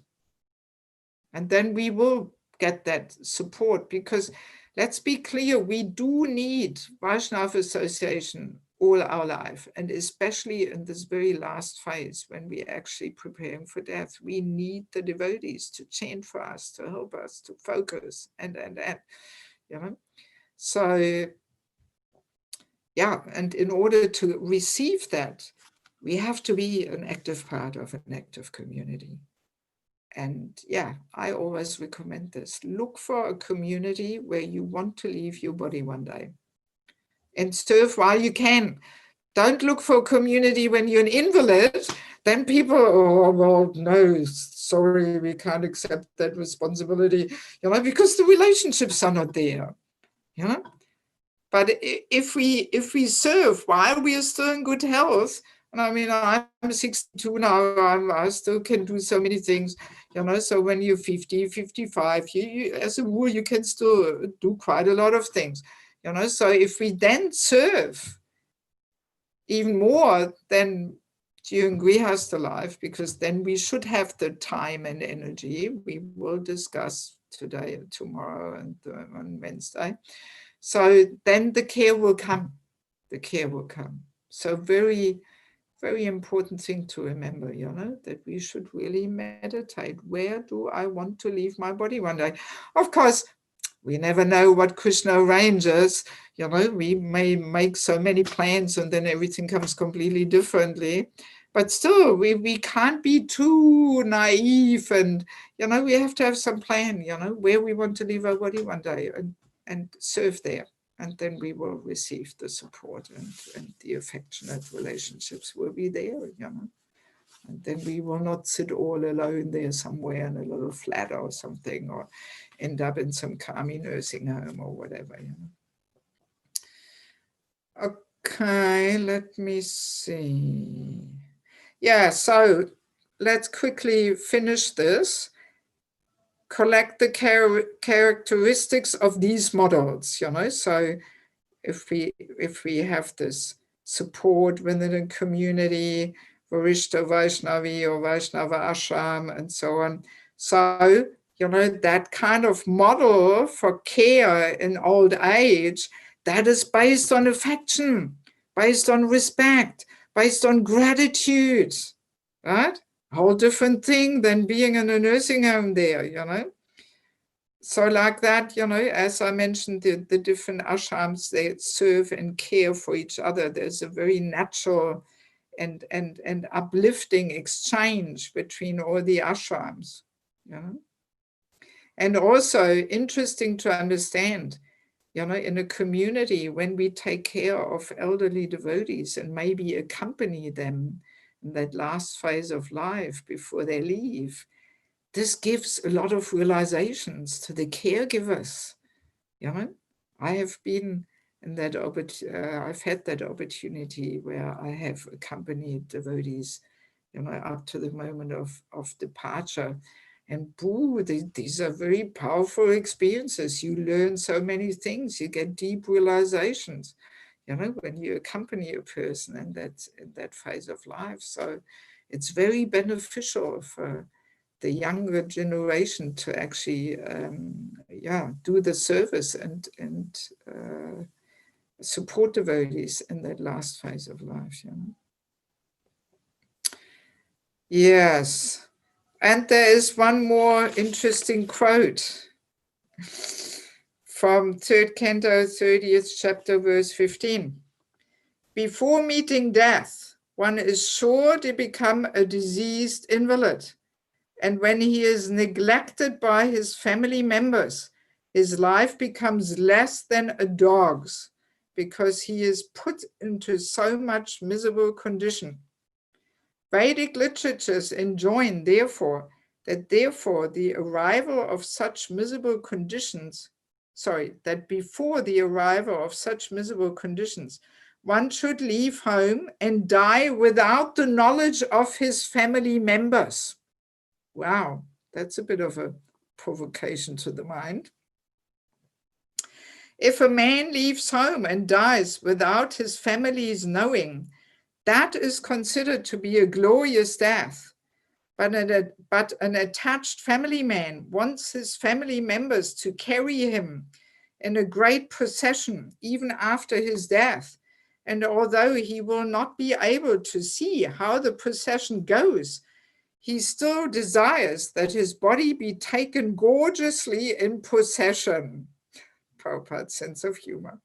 And then we will get that support, because let's be clear, we do need Vaishnava association all our life, and especially in this very last phase when we're actually preparing for death, we need the devotees to chant for us, to help us, to focus, and you know. So yeah, and in order to receive that, we have to be an active part of an active community. And yeah, I always recommend this. Look for a community where you want to leave your body one day and serve while you can. Don't look for a community when you're an invalid. Then people, oh, well, no, sorry, we can't accept that responsibility, you know, because the relationships are not there, you know. But if we serve while we are still in good health, And I mean, I'm 62 now, I still can do so many things, you know, so when you're 50, 55, you as a rule, you can still do quite a lot of things, you know, so if we then serve even more than during Grihastha life, because then we should have the time and energy. We will discuss today, tomorrow, and on Wednesday. So then the care will come. The care will come. So very, very important thing to remember, you know, that we should really meditate. Where do I want to leave my body one day? Of course, we never know what Krishna arranges. You know, we may make so many plans and then everything comes completely differently. But still, we can't be too naive, and, you know, we have to have some plan, you know, where we want to leave our body one day and serve there. And then we will receive the support, and the affectionate relationships will be there, you know. And then we will not sit all alone there somewhere in a little flat or something, or end up in some Kami nursing home or whatever, you know. Okay, let me see. Yeah, so let's quickly finish this. Collect the characteristics of these models, you know. So if we have this support within a community, Varishta Vaishnavi or Vaishnava Ashram and so on. So, you know, that kind of model for care in old age, that is based on affection, based on respect, based on gratitude, right? A whole different thing than being in a nursing home there, you know. So like that, you know, as I mentioned, the different ashrams, they serve and care for each other. There's a very natural and uplifting exchange between all the ashrams, you know. And also interesting to understand, you know, in a community, when we take care of elderly devotees and maybe accompany them in that last phase of life before they leave, this gives a lot of realizations to the caregivers. You know, I have been in that I've had that opportunity where I have accompanied devotees, you know, up to the moment of departure. And boo, these are very powerful experiences. You learn so many things. You get deep realizations, you know, when you accompany a person in that phase of life. So it's very beneficial for the younger generation to actually, do the service and support devotees in that last phase of life. You know? Yes, and there is one more interesting quote from 3rd Canto, 30th chapter, verse 15. Before meeting death, one is sure to become a diseased invalid. And when he is neglected by his family members, his life becomes less than a dog's, because he is put into so much miserable condition. Vedic literatures enjoin, therefore, that the arrival of such miserable conditions, that before the arrival of such miserable conditions, one should leave home and die without the knowledge of his family members. Wow, that's a bit of a provocation to the mind. If a man leaves home and dies without his family's knowing, that is considered to be a glorious death. But an attached family man wants his family members to carry him in a great procession even after his death. And although he will not be able to see how the procession goes, he still desires that his body be taken gorgeously in procession. Prabhupada's sense of humor.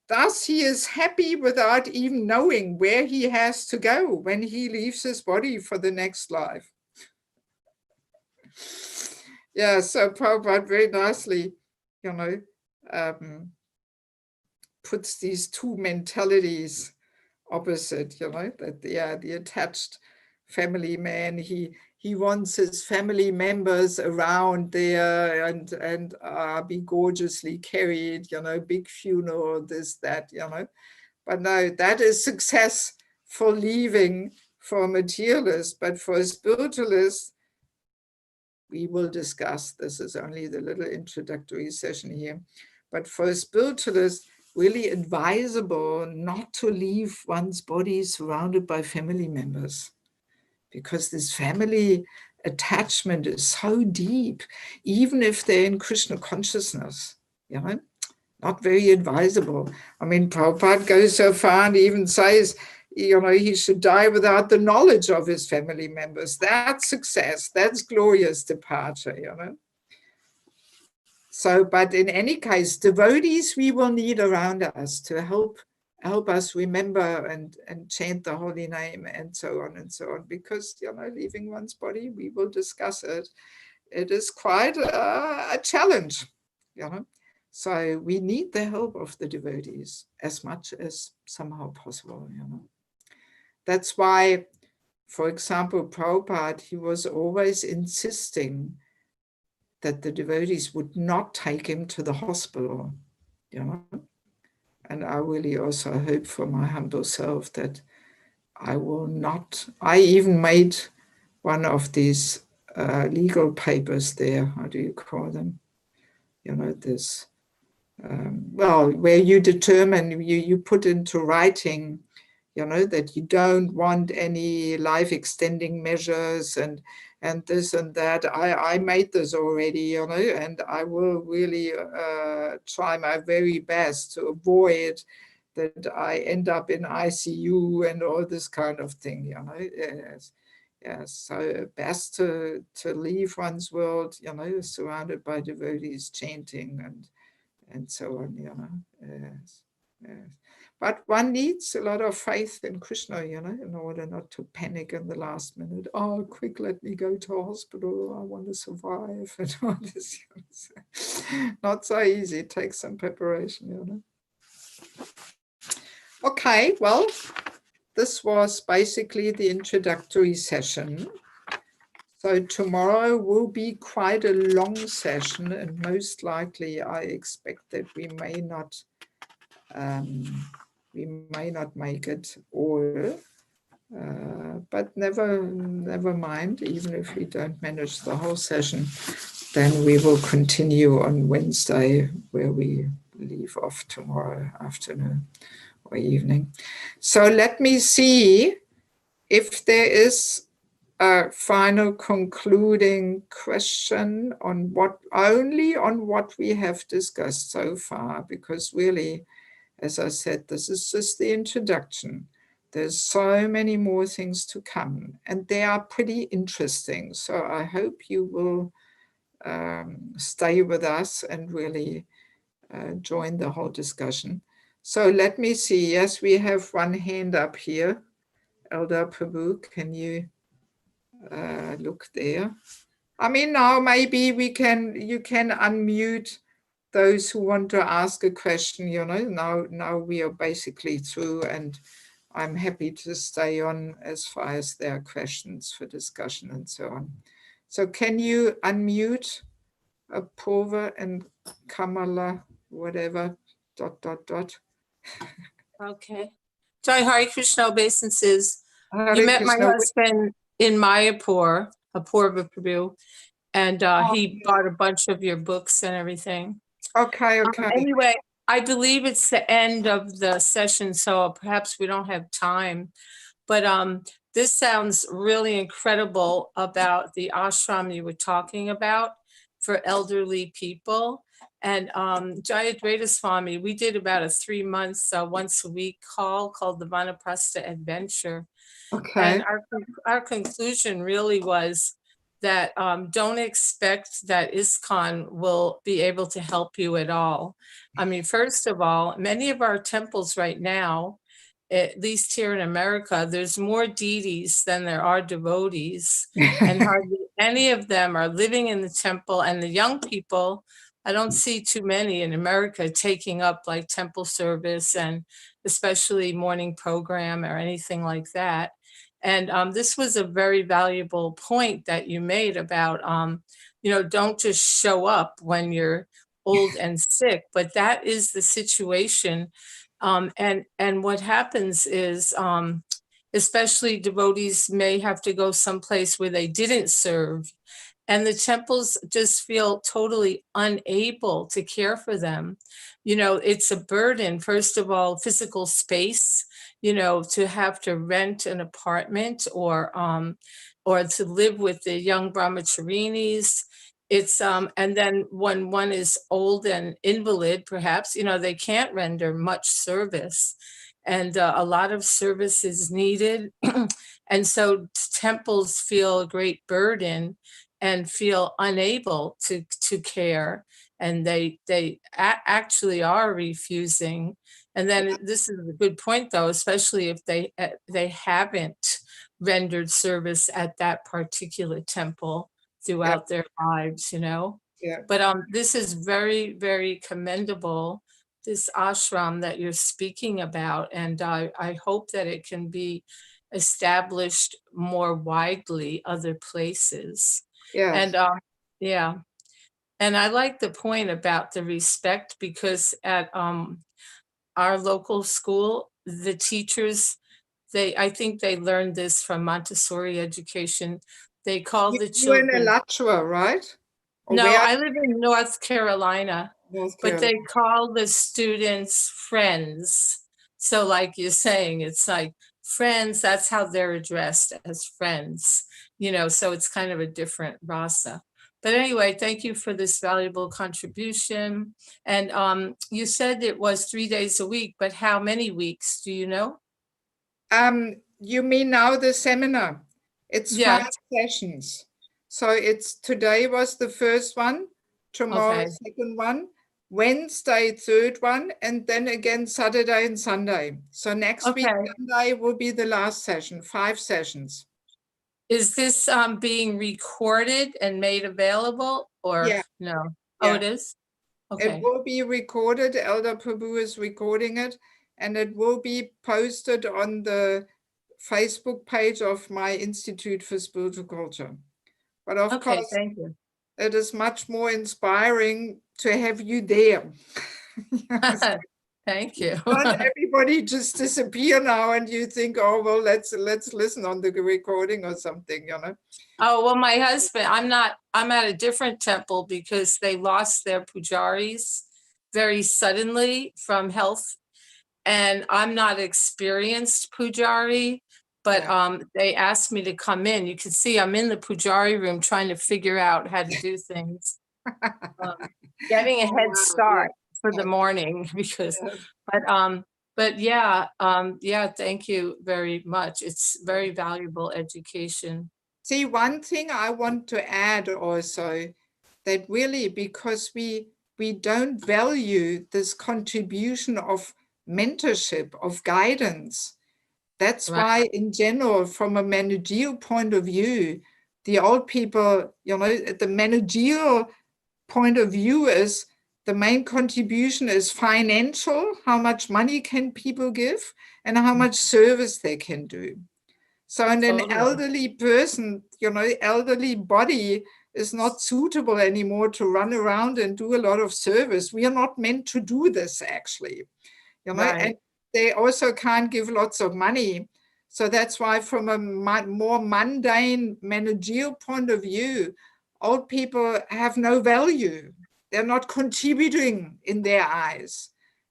Thus, he is happy without even knowing where he has to go when he leaves his body for the next life. Yeah, so Prabhupada very nicely, you know, puts these two mentalities opposite, you know, that the attached family man, he wants his family members around there and be gorgeously carried, you know, big funeral, this, that, you know. But no, that is success for leaving for a materialist, but for a spiritualist, we will discuss, this is only the little introductory session here, but for a spiritualist, really advisable not to leave one's body surrounded by family members, because this family attachment is so deep, even if they're in Krishna consciousness, you know, not very advisable. I mean, Prabhupada goes so far and even says, you know, he should die without the knowledge of his family members. That's success, that's glorious departure, you know. So, but in any case, devotees we will need around us to help us remember and chant the holy name and so on, because, you know, leaving one's body, we will discuss it. It is quite a challenge, you know. So we need the help of the devotees as much as somehow possible, you know. That's why, for example, Prabhupada, he was always insisting that the devotees would not take him to the hospital, you know. And I really also hope for my humble self that I will not. I even made one of these legal papers there. How do you call them? You know, this, well, where you determine, you put into writing, you know, that you don't want any life extending measures and this and that. I made this already, you know, and I will really try my very best to avoid that I end up in ICU and all this kind of thing, you know. Yes, yes. So best to leave one's world, you know, surrounded by devotees chanting and so on, you know. Yes, yes. But one needs a lot of faith in Krishna, you know, in order not to panic in the last minute. Oh, quick, let me go to hospital. I want to survive. And all this, you know. Not so easy. It takes some preparation, you know. Okay, well, this was basically the introductory session. So tomorrow will be quite a long session, and most likely I expect that we may not make it all, but never mind. Even if we don't manage the whole session, then we will continue on Wednesday, where we leave off tomorrow afternoon or evening. So let me see if there is a final concluding question on what we have discussed so far, because really, as I said, this is just the introduction. There's so many more things to come, and they are pretty interesting. So I hope you will stay with us and really join the whole discussion. So let me see. Yes, we have one hand up here. Elder Prabhu, can you look there? I mean, now maybe you can unmute those who want to ask a question, you know. Now we are basically through, and I'm happy to stay on as far as there are questions for discussion and so on. So can you unmute Apurva and Kamala, whatever, ... Okay. Jai Hare Krishna obeisances. Hare You met my Krishna. husband in Mayapur, Apurva Prabhu, and he bought a bunch of your books and everything. Okay. Anyway, I believe it's the end of the session, so perhaps we don't have time. But this sounds really incredible about the ashram you were talking about for elderly people. And Jayadvaita Swami, we did about a 3 months, once a week call called the Vanaprastha Adventure. Okay. And our conclusion really was that don't expect that ISKCON will be able to help you at all. I mean, first of all, many of our temples right now, at least here in America, there's more deities than there are devotees. And hardly any of them are living in the temple. And the young people, I don't see too many in America taking up like temple service and especially morning program or anything like that. And this was a very valuable point that you made about, you know, don't just show up when you're old and sick, but that is the situation. And what happens is, especially devotees may have to go someplace where they didn't serve. And the temples just feel totally unable to care for them. You know, it's a burden, first of all, physical space, you know, to have to rent an apartment or to live with the young brahmacharinis. It's and then when one is old and invalid, perhaps, you know, they can't render much service, and a lot of service is needed. And so temples feel a great burden and feel unable to care, and actually are refusing. And then this is a good point, though, especially if they haven't rendered service at that particular temple throughout their lives, you know. Yeah. But this is very, very commendable, this ashram that you're speaking about, and I hope that it can be established more widely other places. Yes. And yeah, and I like the point about the respect, because at our local school, the teachers, I think they learned this from Montessori education. They call the You're in children. Alachua, right? Or No, where? I live in North Carolina, North but Carolina. they call the students friends. So like you're saying, it's like friends, that's how they're addressed, as friends, you know, so it's kind of a different rasa. But anyway, thank you for this valuable contribution. And you said it was 3 days a week, but how many weeks, do you know? You mean now the seminar? It's Yeah. 5 sessions. So it's today was the first one, tomorrow Okay. second one, Wednesday third one, and then again Saturday and Sunday. So next week Okay. Sunday will be the last session, 5 sessions. Is this being recorded and made available, or Yeah. no? Oh, Yeah. it is? It Okay. will be recorded. Elder Prabhu is recording it, and it will be posted on the Facebook page of my Institute for Spiritual Culture. But of Okay, course, thank you. it is much more inspiring to have you there. Thank you. Not everybody just disappear now and you think, oh, well, let's listen on the recording or something, you know. Oh, well, my husband, I'm at a different temple because they lost their pujaris very suddenly from health. And I'm not experienced pujari, but they asked me to come in. You can see I'm in the pujari room trying to figure out how to do things. Getting a head start for the morning because, but yeah, thank you very much. It's very valuable education. See, one thing I want to add also, that really, because we don't value this contribution of mentorship, of guidance, that's Right. why in general, from a managerial point of view, the old people, you know, the managerial point of view is the main contribution is financial, how much money can people give and how much service they can do. So in an Totally. elderly person, you know, elderly body is not suitable anymore to run around and do a lot of service. We are not meant to do this, actually, you know, Right. and they also can't give lots of money. So that's why from a more mundane managerial point of view, old people have no value. They're not contributing in their eyes,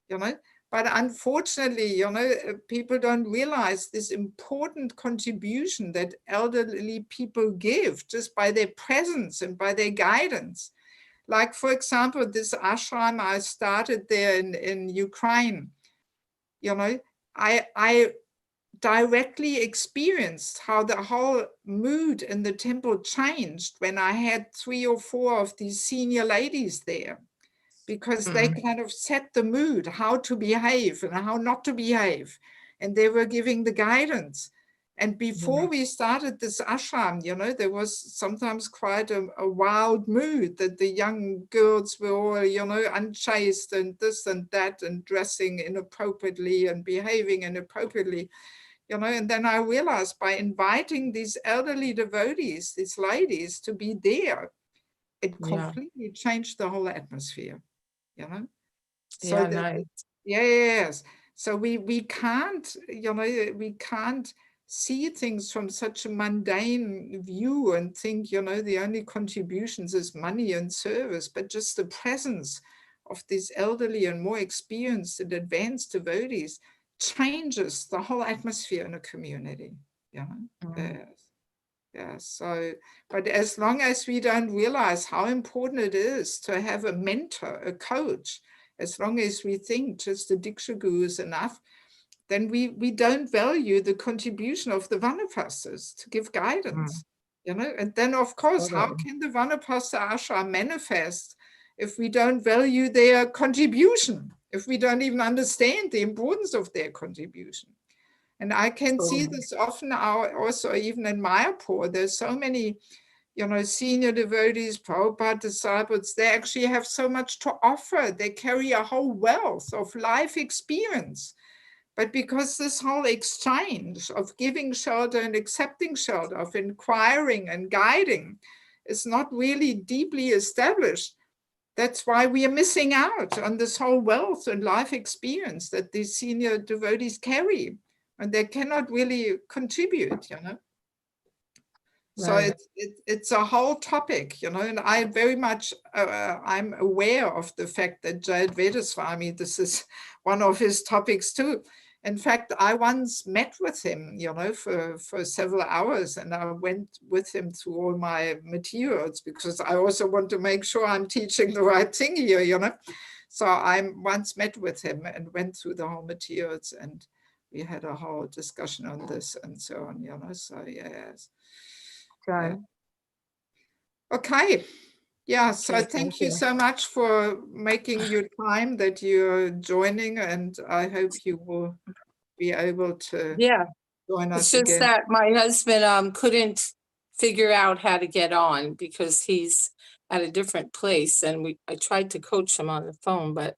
you know. But unfortunately, you know, people don't realize this important contribution that elderly people give just by their presence and by their guidance. Like, for example, this ashram I started there in Ukraine, you know, I directly experienced how the whole mood in the temple changed when I had 3 or 4 of these senior ladies there, because they kind of set the mood, how to behave and how not to behave. And they were giving the guidance. And before we started this ashram, you know, there was sometimes quite a wild mood that the young girls were all, you know, unchaste and this and that and dressing inappropriately and behaving inappropriately, you know. And then I realized by inviting these elderly devotees, these ladies, to be there, it completely changed the whole atmosphere, you know. So Yeah, nice. yes. So we can't, you know, we can't see things from such a mundane view and think, you know, the only contributions is money and service, but just the presence of these elderly and more experienced and advanced devotees changes the whole atmosphere in a community. You know? Yes. Yeah, so, but as long as we don't realize how important it is to have a mentor, a coach, as long as we think just the Diksha Guru is enough, then we don't value the contribution of the Vanaprasthas to give guidance. You know, and then of course, how can the Vanaprastha Ashram manifest if we don't value their contribution, if we don't even understand the importance of their contribution? And I can see this often also even in Mayapur. There's so many, you know, senior devotees, Prabhupada disciples, they actually have so much to offer. They carry a whole wealth of life experience. But because this whole exchange of giving shelter and accepting shelter, of inquiring and guiding is not really deeply established, that's why we are missing out on this whole wealth and life experience that these senior devotees carry. And they cannot really contribute, you know. Right. So it's a whole topic, you know, and I very much, I'm aware of the fact that Jayad Vedaswamy, this is one of his topics too. In fact, I once met with him, you know, for several hours, and I went with him through all my materials because I also want to make sure I'm teaching the right thing here, you know. So I once met with him and went through the whole materials, and we had a whole discussion on this and so on, you know, so yes. Okay. Yeah. Okay. Yeah, so Okay, thank you so much for making your time that you're joining, and I hope you will be able to join us it's just again. that my husband couldn't figure out how to get on because he's at a different place, and I tried to coach him on the phone, but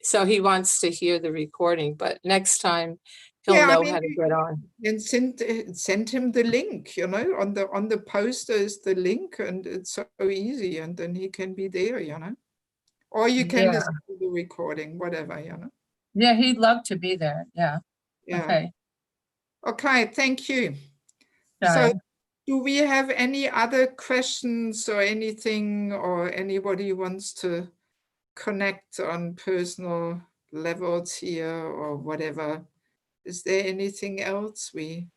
so he wants to hear the recording, but next time he'll know how to get on. And send him the link, you know, on the poster is the link, and it's so easy, and then he can be there, you know. Or you can listen to the recording, whatever, you know. Yeah, he'd love to be there. Yeah. Yeah. Okay, thank you. So do we have any other questions or anything, or anybody wants to connect on personal levels here or whatever? Is there anything else we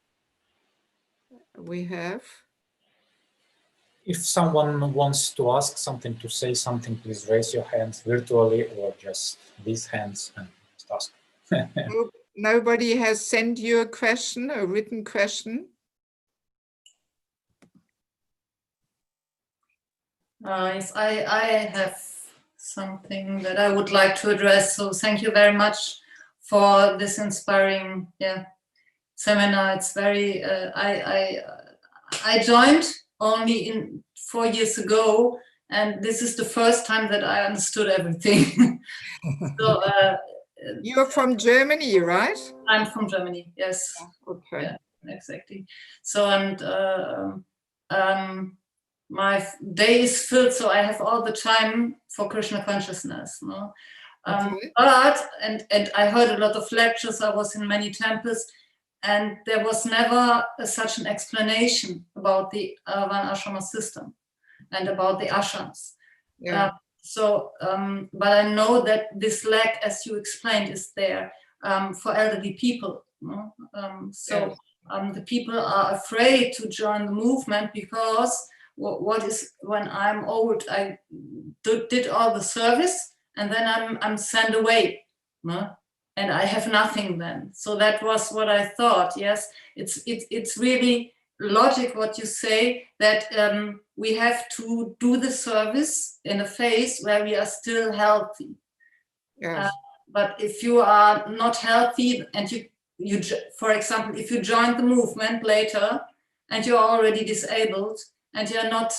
have? If someone wants to ask something, to say something, please raise your hands virtually or just these hands and just ask. Nobody has sent you a question, a written question? Yes, I have something that I would like to address. So thank you very much for this inspiring seminar. It's very, I joined only 4 years ago, and this is the first time that I understood everything. So you're from Germany, right? I'm from Germany, yes. Okay. Yeah, exactly. So, and my day is filled, so I have all the time for Krishna consciousness. No? But I heard a lot of lectures. I was in many temples, and there was never such an explanation about the Vanashrama system and about the ashrams. Yeah. But I know that this lack, as you explained, is there for elderly people. No? The people are afraid to join the movement because what is when I'm old, I did all the service and then I'm sent away, no? And I have nothing then. So that was what I thought. Yes, it's really logic what you say, that we have to do the service in a phase where we are still healthy. Yes. But if you are not healthy and you, for example, if you join the movement later and you're already disabled and you're not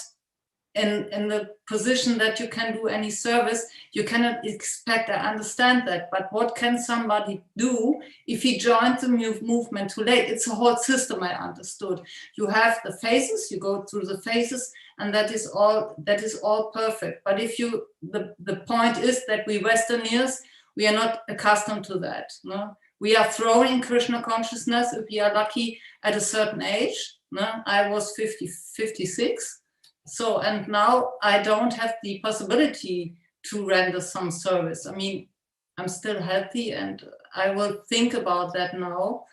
in the position that you can do any service, you cannot expect, I understand that, but what can somebody do if he joins the movement too late? It's a whole system, I understood. You have the phases, you go through the phases, and that is all perfect. But if the point is that we Westerners, we are not accustomed to that. No? we are thrown in Krishna consciousness if we are lucky at a certain age. No? I was 56. So, and now I don't have the possibility to render some service. I mean, I'm still healthy and I will think about that now.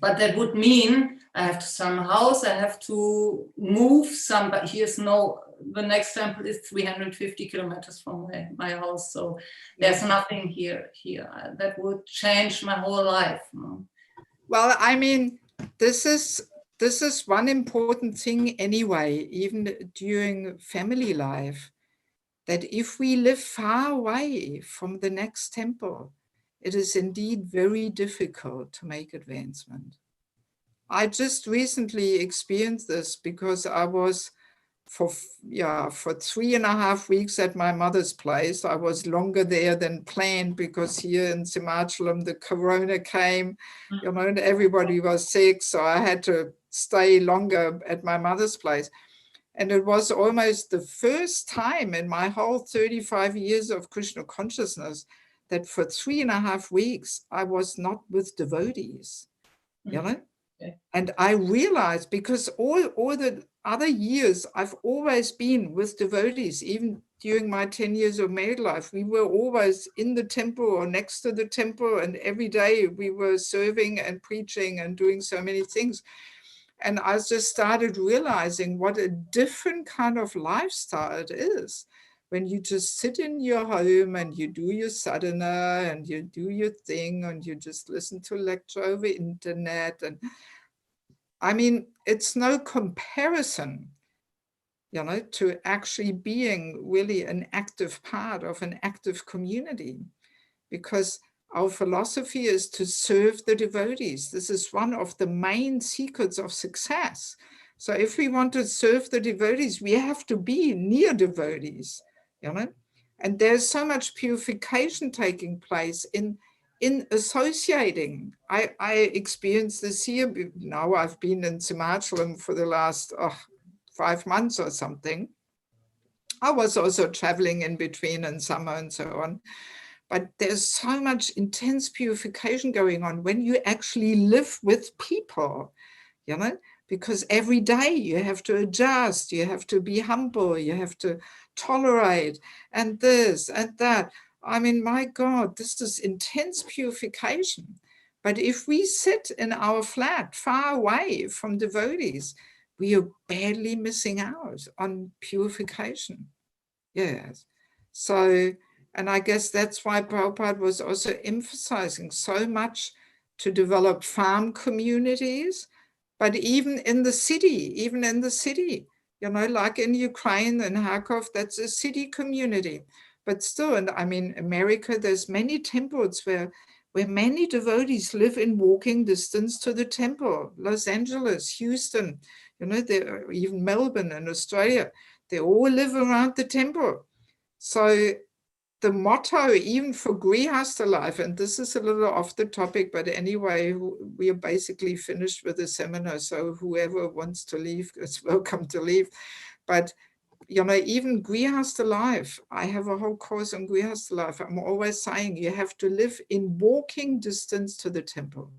But that would mean I have to sell a house, I have to move some, but here's the next temple is 350 kilometers from my house. So there's nothing here. That would change my whole life. No? Well, I mean, this is one important thing anyway, even during family life, that if we live far away from the next temple, it is indeed very difficult to make advancement. I just recently experienced this because I was for 3.5 weeks at my mother's place. I was longer there than planned because here in Simachalam, the corona came, and everybody was sick. So I had to stay longer at my mother's place. And it was almost the first time in my whole 35 years of Krishna consciousness that for 3.5 weeks, I was not with devotees, And I realized, because all the other years, I've always been with devotees, even during my 10 years of married life, we were always in the temple or next to the temple, and every day we were serving and preaching and doing so many things. And I just started realizing what a different kind of lifestyle it is when you just sit in your home and you do your sadhana and you do your thing and you just listen to lecture over internet. And I mean, it's no comparison, to actually being really an active part of an active community, because our philosophy is to serve the devotees. This is one of the main secrets of success. So if we want to serve the devotees, we have to be near devotees, And there's so much purification taking place in associating. I experienced this here. Now I've been in Simachalam for the last 5 months or something. I was also traveling in between in summer and so on. But there's so much intense purification going on when you actually live with people, because every day you have to adjust, you have to be humble, you have to tolerate, and this and that. I mean, my God, this is intense purification. But if we sit in our flat far away from devotees, we are badly missing out on purification. Yes. So, and I guess that's why Prabhupada was also emphasizing so much to develop farm communities, but even in the city, like in Ukraine and Kharkov, that's a city community. But still, and I mean, America, there's many temples where many devotees live in walking distance to the temple. Los Angeles, Houston, even Melbourne in Australia, they all live around the temple. So the motto, even for Grihastha life, and this is a little off the topic, but anyway, we are basically finished with the seminar, so whoever wants to leave is welcome to leave. But, even Grihastha life, I have a whole course on Grihastha life. I'm always saying you have to live in walking distance to the temple.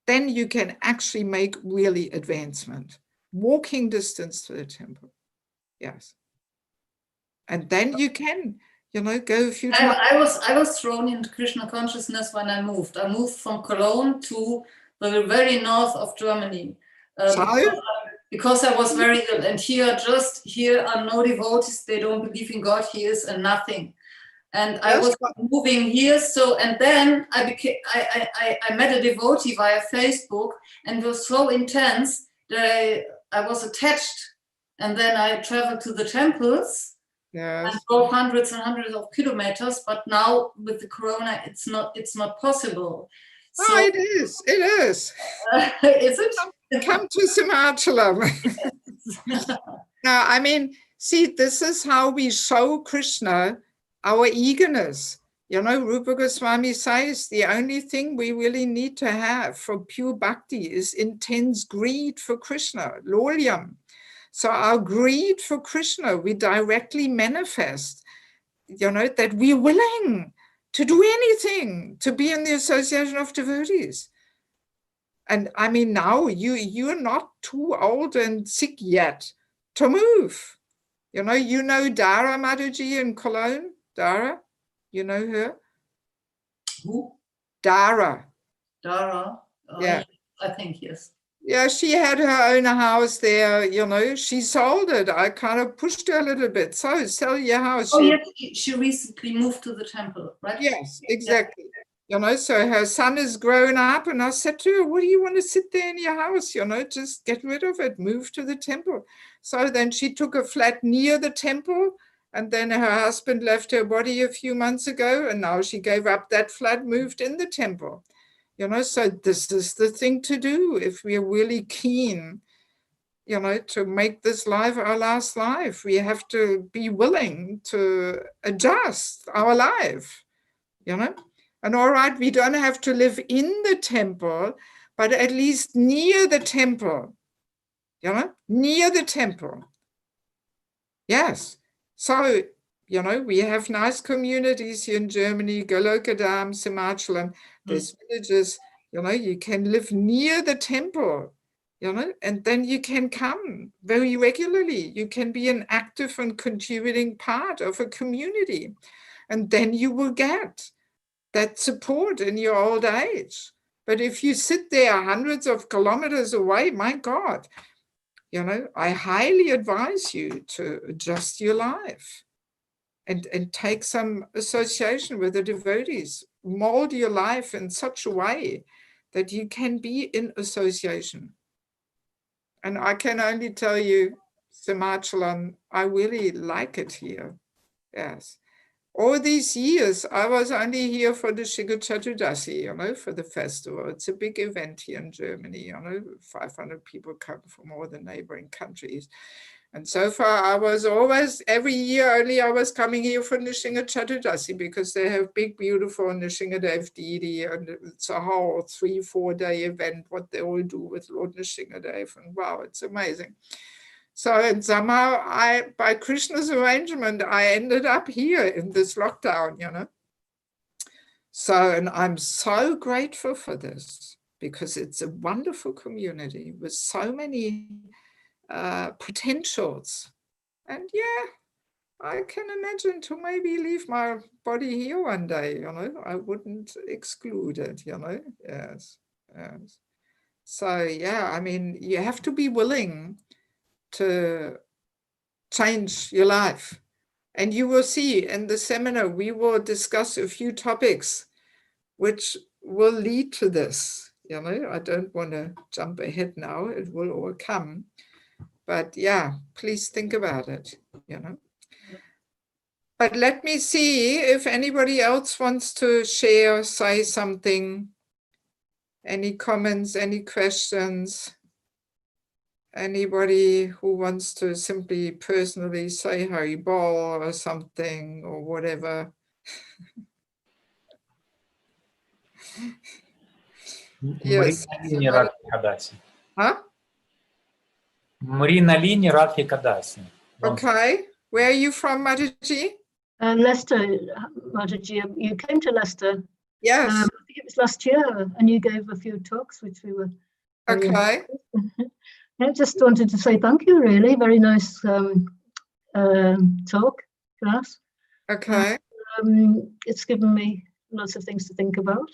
Then you can actually make really advancement. Walking distance to the temple. Yes. And then you can, go a few times. I was thrown into Krishna consciousness when I moved. I moved from Cologne to the very north of Germany. Because I was very ill. And here are no devotees. They don't believe in God. He is a nothing. And I was moving here. So, and then I met a devotee via Facebook, and it was so intense that I was attached. And then I traveled to the temples. Yes. And drove hundreds and hundreds of kilometers, but now with the corona, it's not possible. So, it is. Is it? Come to Simachalam. Now, I mean, see, this is how we show Krishna our eagerness. Rupa Goswami says the only thing we really need to have for pure bhakti is intense greed for Krishna, lolyam. So our greed for Krishna, we directly manifest, that we're willing to do anything, to be in the association of devotees. And I mean, now you're not too old and sick yet to move. You know Dara Mataji in Cologne? Dara, you know her? Who? Dara. Dara? Yeah. I think, yes. Yeah, she had her own house there, she sold it. I kind of pushed her a little bit. So sell your house. Oh, yes, she recently moved to the temple, right? Yes, exactly. So her son is grown up, and I said to her, what do you want to sit there in your house? Just get rid of it, move to the temple. So then she took a flat near the temple, and then her husband left her body a few months ago, and now she gave up that flat, moved in the temple. So this is the thing to do if we're really keen, to make this life our last life. We have to be willing to adjust our life, And all right, we don't have to live in the temple, but at least near the temple, near the temple. Yes. So, we have nice communities here in Germany, Golokadam, Simachalam, there's villages, you can live near the temple, and then you can come very regularly. You can be an active and contributing part of a community, and then you will get that support in your old age. But if you sit there hundreds of kilometers away, my God, I highly advise you to adjust your life and take some association with the devotees. Mold your life in such a way that you can be in association. And I can only tell you, Simachalam, I really like it here. Yes. All these years, I was only here for the Shiga Chaturdasi, for the festival. It's a big event here in Germany, 500 people come from all the neighboring countries. And so far, I was always, every year only, I was coming here for Nishinga Chaturdasi because they have big, beautiful Nishingadev Didi, and it's a whole 3-4 day event, what they all do with Lord Nishingadev. And wow, it's amazing. So, and somehow by Krishna's arrangement, I ended up here in this lockdown, So, and I'm so grateful for this because it's a wonderful community with so many potentials. And yeah, I can imagine to maybe leave my body here one day, I wouldn't exclude it, yes. So, yeah, I mean, you have to be willing to change your life. And you will see in the seminar, we will discuss a few topics which will lead to this. I don't want to jump ahead now, it will all come. But yeah, please think about it, But let me see if anybody else wants to share, say something, any comments, any questions. Anybody who wants to simply personally say Hari Bol or something or whatever. Yes. Huh? Marina Lini Radhi Kadasi. Okay. Where are you from, Mataji? Leicester, Mataji. You came to Leicester. Yes. I think it was last year, and you gave a few talks, which we were. Okay. I just wanted to say thank you, really. Very nice talk, class. Okay. It's given me lots of things to think about.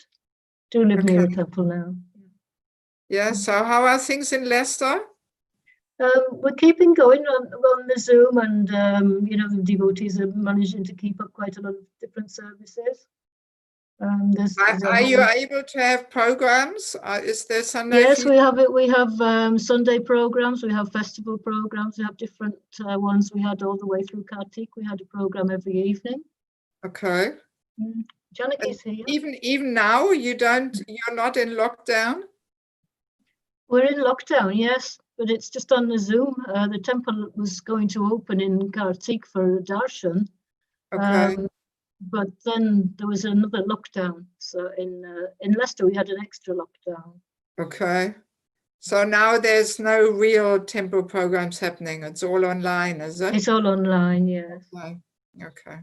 Do live near a temple now. Yeah, so how are things in Leicester? We're keeping going on the Zoom, and the devotees are managing to keep up quite a lot of different services. Are you able to have programs? Is there Sunday? Yes, we have it. We have Sunday programs. We have festival programs. We have different ones. We had all the way through Kartik. We had a program every evening. Okay. Janaki's here. Even now, you're not in lockdown? We're in lockdown, yes, but it's just on the Zoom. The temple was going to open in Kartik for darshan. Okay. But then there was another lockdown. So in Leicester, we had an extra lockdown. Okay. So now there's no real temple programs happening. It's all online, is it? It's all online, yes. Okay.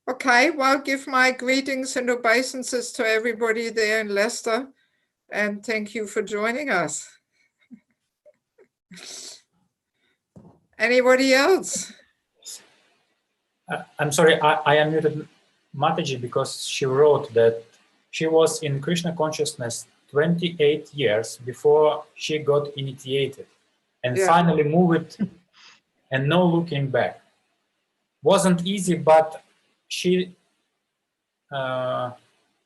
Okay, well, give my greetings and obeisances to everybody there in Leicester, and thank you for joining us. Anybody else? I'm sorry, I unmuted Mataji because she wrote that she was in Krishna consciousness 28 years before she got initiated and finally moved and no looking back. Wasn't easy, but she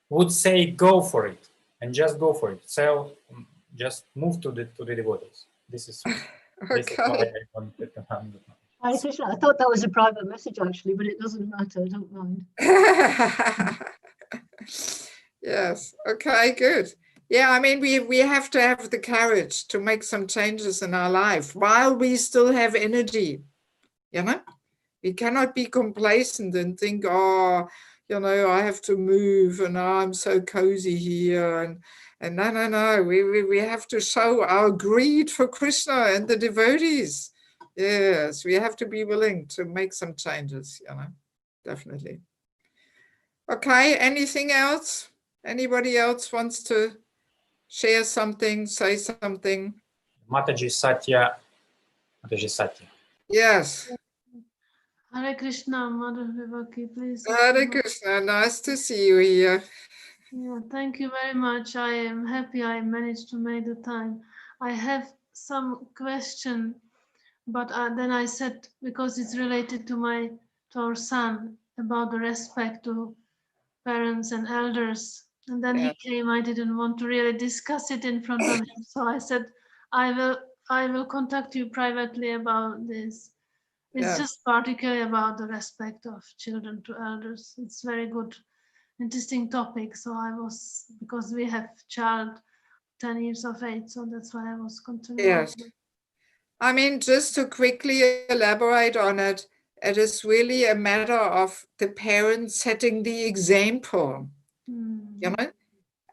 would say go for it and just go for it. So just move to the devotees. This is this is what I wanted to handle. Hare Krishna. I thought that was a private message actually, but it doesn't matter. I don't mind. Yes. Okay, good. Yeah, I mean, we have to have the courage to make some changes in our life while we still have energy. You know, we cannot be complacent and think, oh, you know, I have to move and I'm so cozy here. And no. We have to show our greed for Krishna and the devotees. Yes, we have to be willing to make some changes, you know, definitely. Okay, anything else? Anybody else wants to share something, say something? Mataji Satya. Yes. Hare Krishna, Mother Vivaki, please. Hare Krishna, nice to see you here. Yeah, thank you very much. I am happy I managed to make the time. I have some question, but then I said, because it's related to our son, about the respect to parents and elders. And then he came, I didn't want to really discuss it in front of him. So I said, I will contact you privately about this. It's just particularly about the respect of children to elders. It's very good, interesting topic. So because we have child 10 years of age, so that's why I was continuing. Yes. I mean, just to quickly elaborate on it, it is really a matter of the parents setting the example. You know,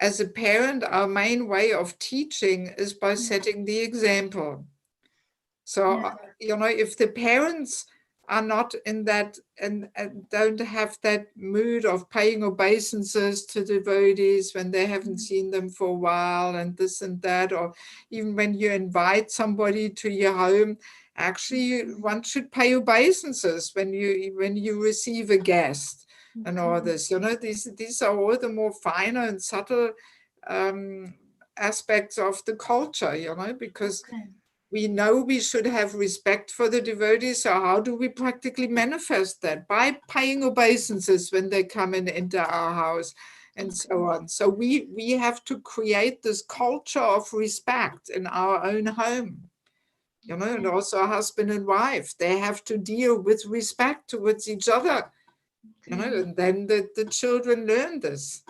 as a parent, our main way of teaching is by setting the example. So, you know, if the parents are not in that and don't have that mood of paying obeisances to devotees when they haven't seen them for a while and this and that, or even when you invite somebody to your home, actually one should pay obeisances when you receive a guest and all this. You know, these are all the more finer and subtle aspects of the culture, you know, because we know we should have respect for the devotees. So how do we practically manifest that? By paying obeisances when they come and enter our house and so on. So we have to create this culture of respect in our own home. You know, and also husband and wife, they have to deal with respect towards each other. You know, and then the children learn this.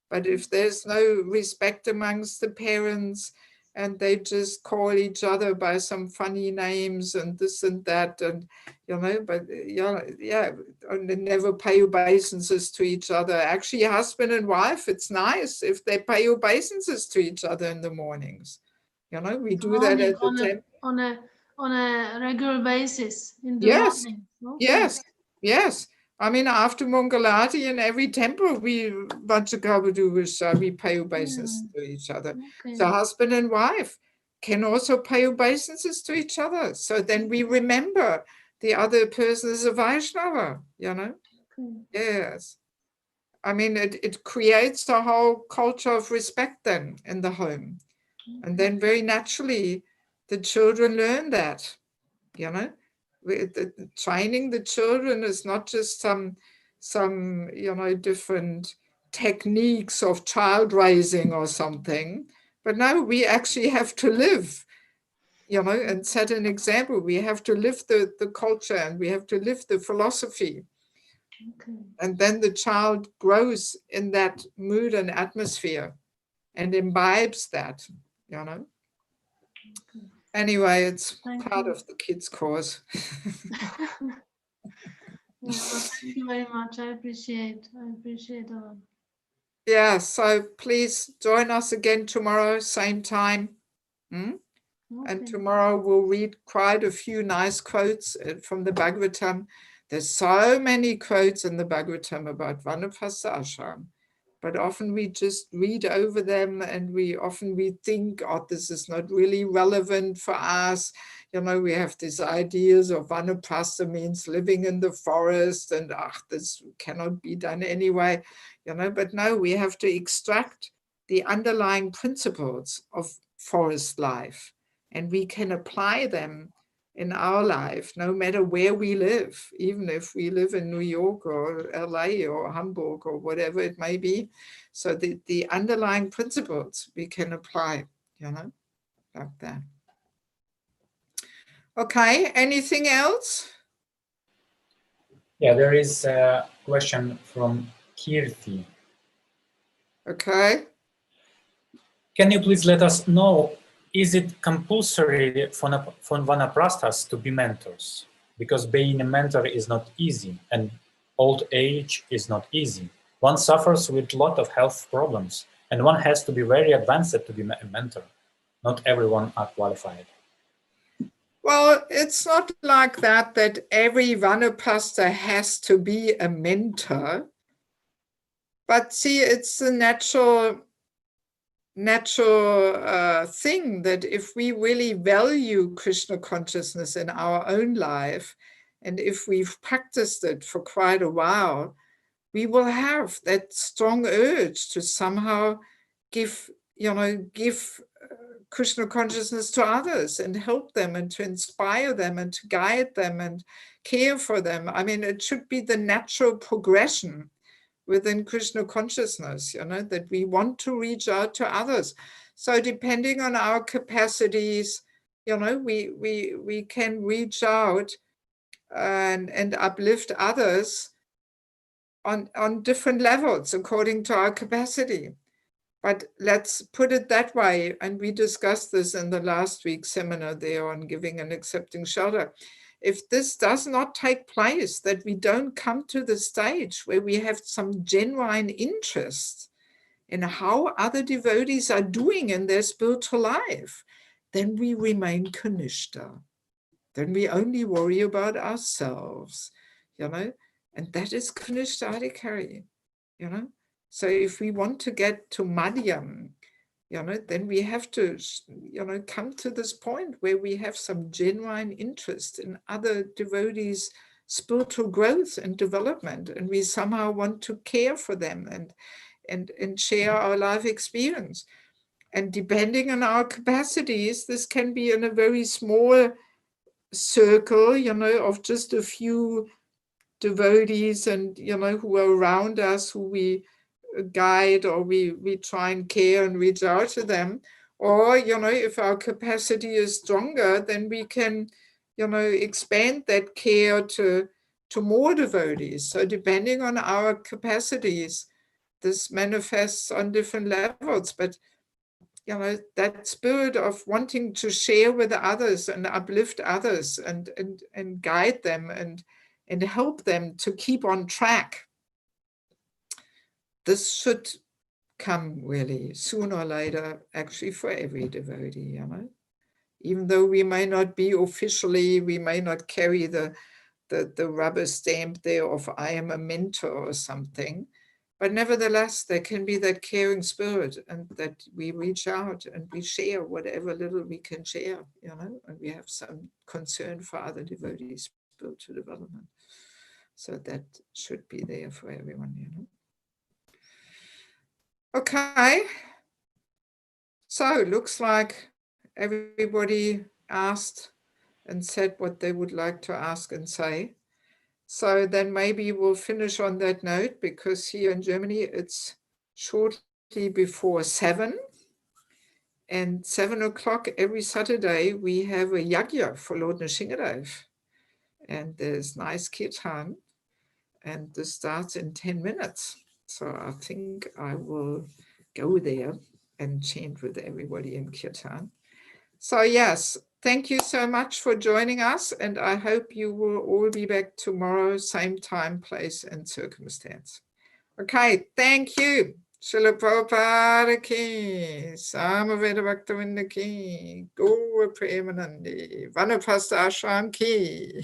But if there's no respect amongst the parents, and they just call each other by some funny names and this and that, and you know, but and they never pay obeisances to each other. Actually, husband and wife, it's nice if they pay obeisances to each other in the mornings. You know, we do that at the temple on a regular basis in the morning. Okay. Yes. I mean, after Mangalati in every temple, we pay obeisances to each other. So husband and wife can also pay obeisances to each other. So then we remember the other person is a Vaishnava, you know? Yes. I mean, it creates a whole culture of respect then in the home. And then very naturally, the children learn that, you know? Training the children is not just some you know, different techniques of child raising or something, but no, we actually have to live, you know, and set an example. We have to live the culture, and we have to live the philosophy. And then the child grows in that mood and atmosphere and imbibes that, you know. Anyway, it's part of the kids' course. Thank you very much. I appreciate all. Yeah, so please join us again tomorrow, same time. And tomorrow we'll read quite a few nice quotes from the Bhagavatam. There's so many quotes in the Bhagavatam about Vanaprastha Ashram, but often we just read over them and we think, oh, this is not really relevant for us. You know, we have these ideas of Vanaprastha means living in the forest and this cannot be done anyway, you know, but no, we have to extract the underlying principles of forest life and we can apply them in our life, no matter where we live, even if we live in New York or LA or Hamburg or whatever it may be. So the underlying principles we can apply, you know, like that. Okay, anything else? Yeah, there is a question from Kirti. Okay. Can you please let us know, is it compulsory for Vanaprasthas to be mentors? Because being a mentor is not easy and old age is not easy. One suffers with a lot of health problems and one has to be very advanced to be a mentor. Not everyone are qualified. Well, it's not like that every Vanaprastha has to be a mentor. But see, it's a natural thing that if we really value Krishna consciousness in our own life, and if we've practiced it for quite a while, we will have that strong urge to somehow give Krishna consciousness to others and help them and to inspire them and to guide them and care for them. I mean, it should be the natural progression within Krishna consciousness, you know, that we want to reach out to others. So depending on our capacities, you know, we can reach out and uplift others on different levels according to our capacity. But let's put it that way, and we discussed this in the last week's seminar there on giving and accepting shelter. If this does not take place, that we don't come to the stage where we have some genuine interest in how other devotees are doing in their spiritual life, then we remain kanishta. Then we only worry about ourselves, you know, and that is kanishta adhikari, you know. So if we want to get to madhyam, you know, then we have to, you know, come to this point where we have some genuine interest in other devotees' spiritual growth and development, and we somehow want to care for them and share our life experience. And depending on our capacities, this can be in a very small circle, you know, of just a few devotees and, you know, who are around us, who we guide or we try and care and reach out to them. Or, you know, if our capacity is stronger, then we can, you know, expand that care to more devotees. So depending on our capacities, this manifests on different levels. But, you know, that spirit of wanting to share with others and uplift others and guide them and help them to keep on track, this should come really sooner or later, actually, for every devotee, you know. Even though we may not be officially, we may not carry the rubber stamp there of I am a mentor or something, but nevertheless, there can be that caring spirit and that we reach out and we share whatever little we can share, you know, and we have some concern for other devotees' spiritual development. So that should be there for everyone, you know. Okay, so looks like everybody asked and said what they would like to ask and say. So then maybe we'll finish on that note, because here in Germany it's shortly before 7. And 7 o'clock every Saturday we have a yagya for Lord Nrsimhadev. And there's nice kirtan, and this starts in 10 minutes. So I think I will go there and chant with everybody in kirtan. So yes, thank you so much for joining us, and I hope you will all be back tomorrow, same time, place, and circumstance. Okay, thank you. Srila Prabhupada ki, Samaveda Bhaktavinda ki, Gaura Premanandi, Vanaprastha Ashram ki.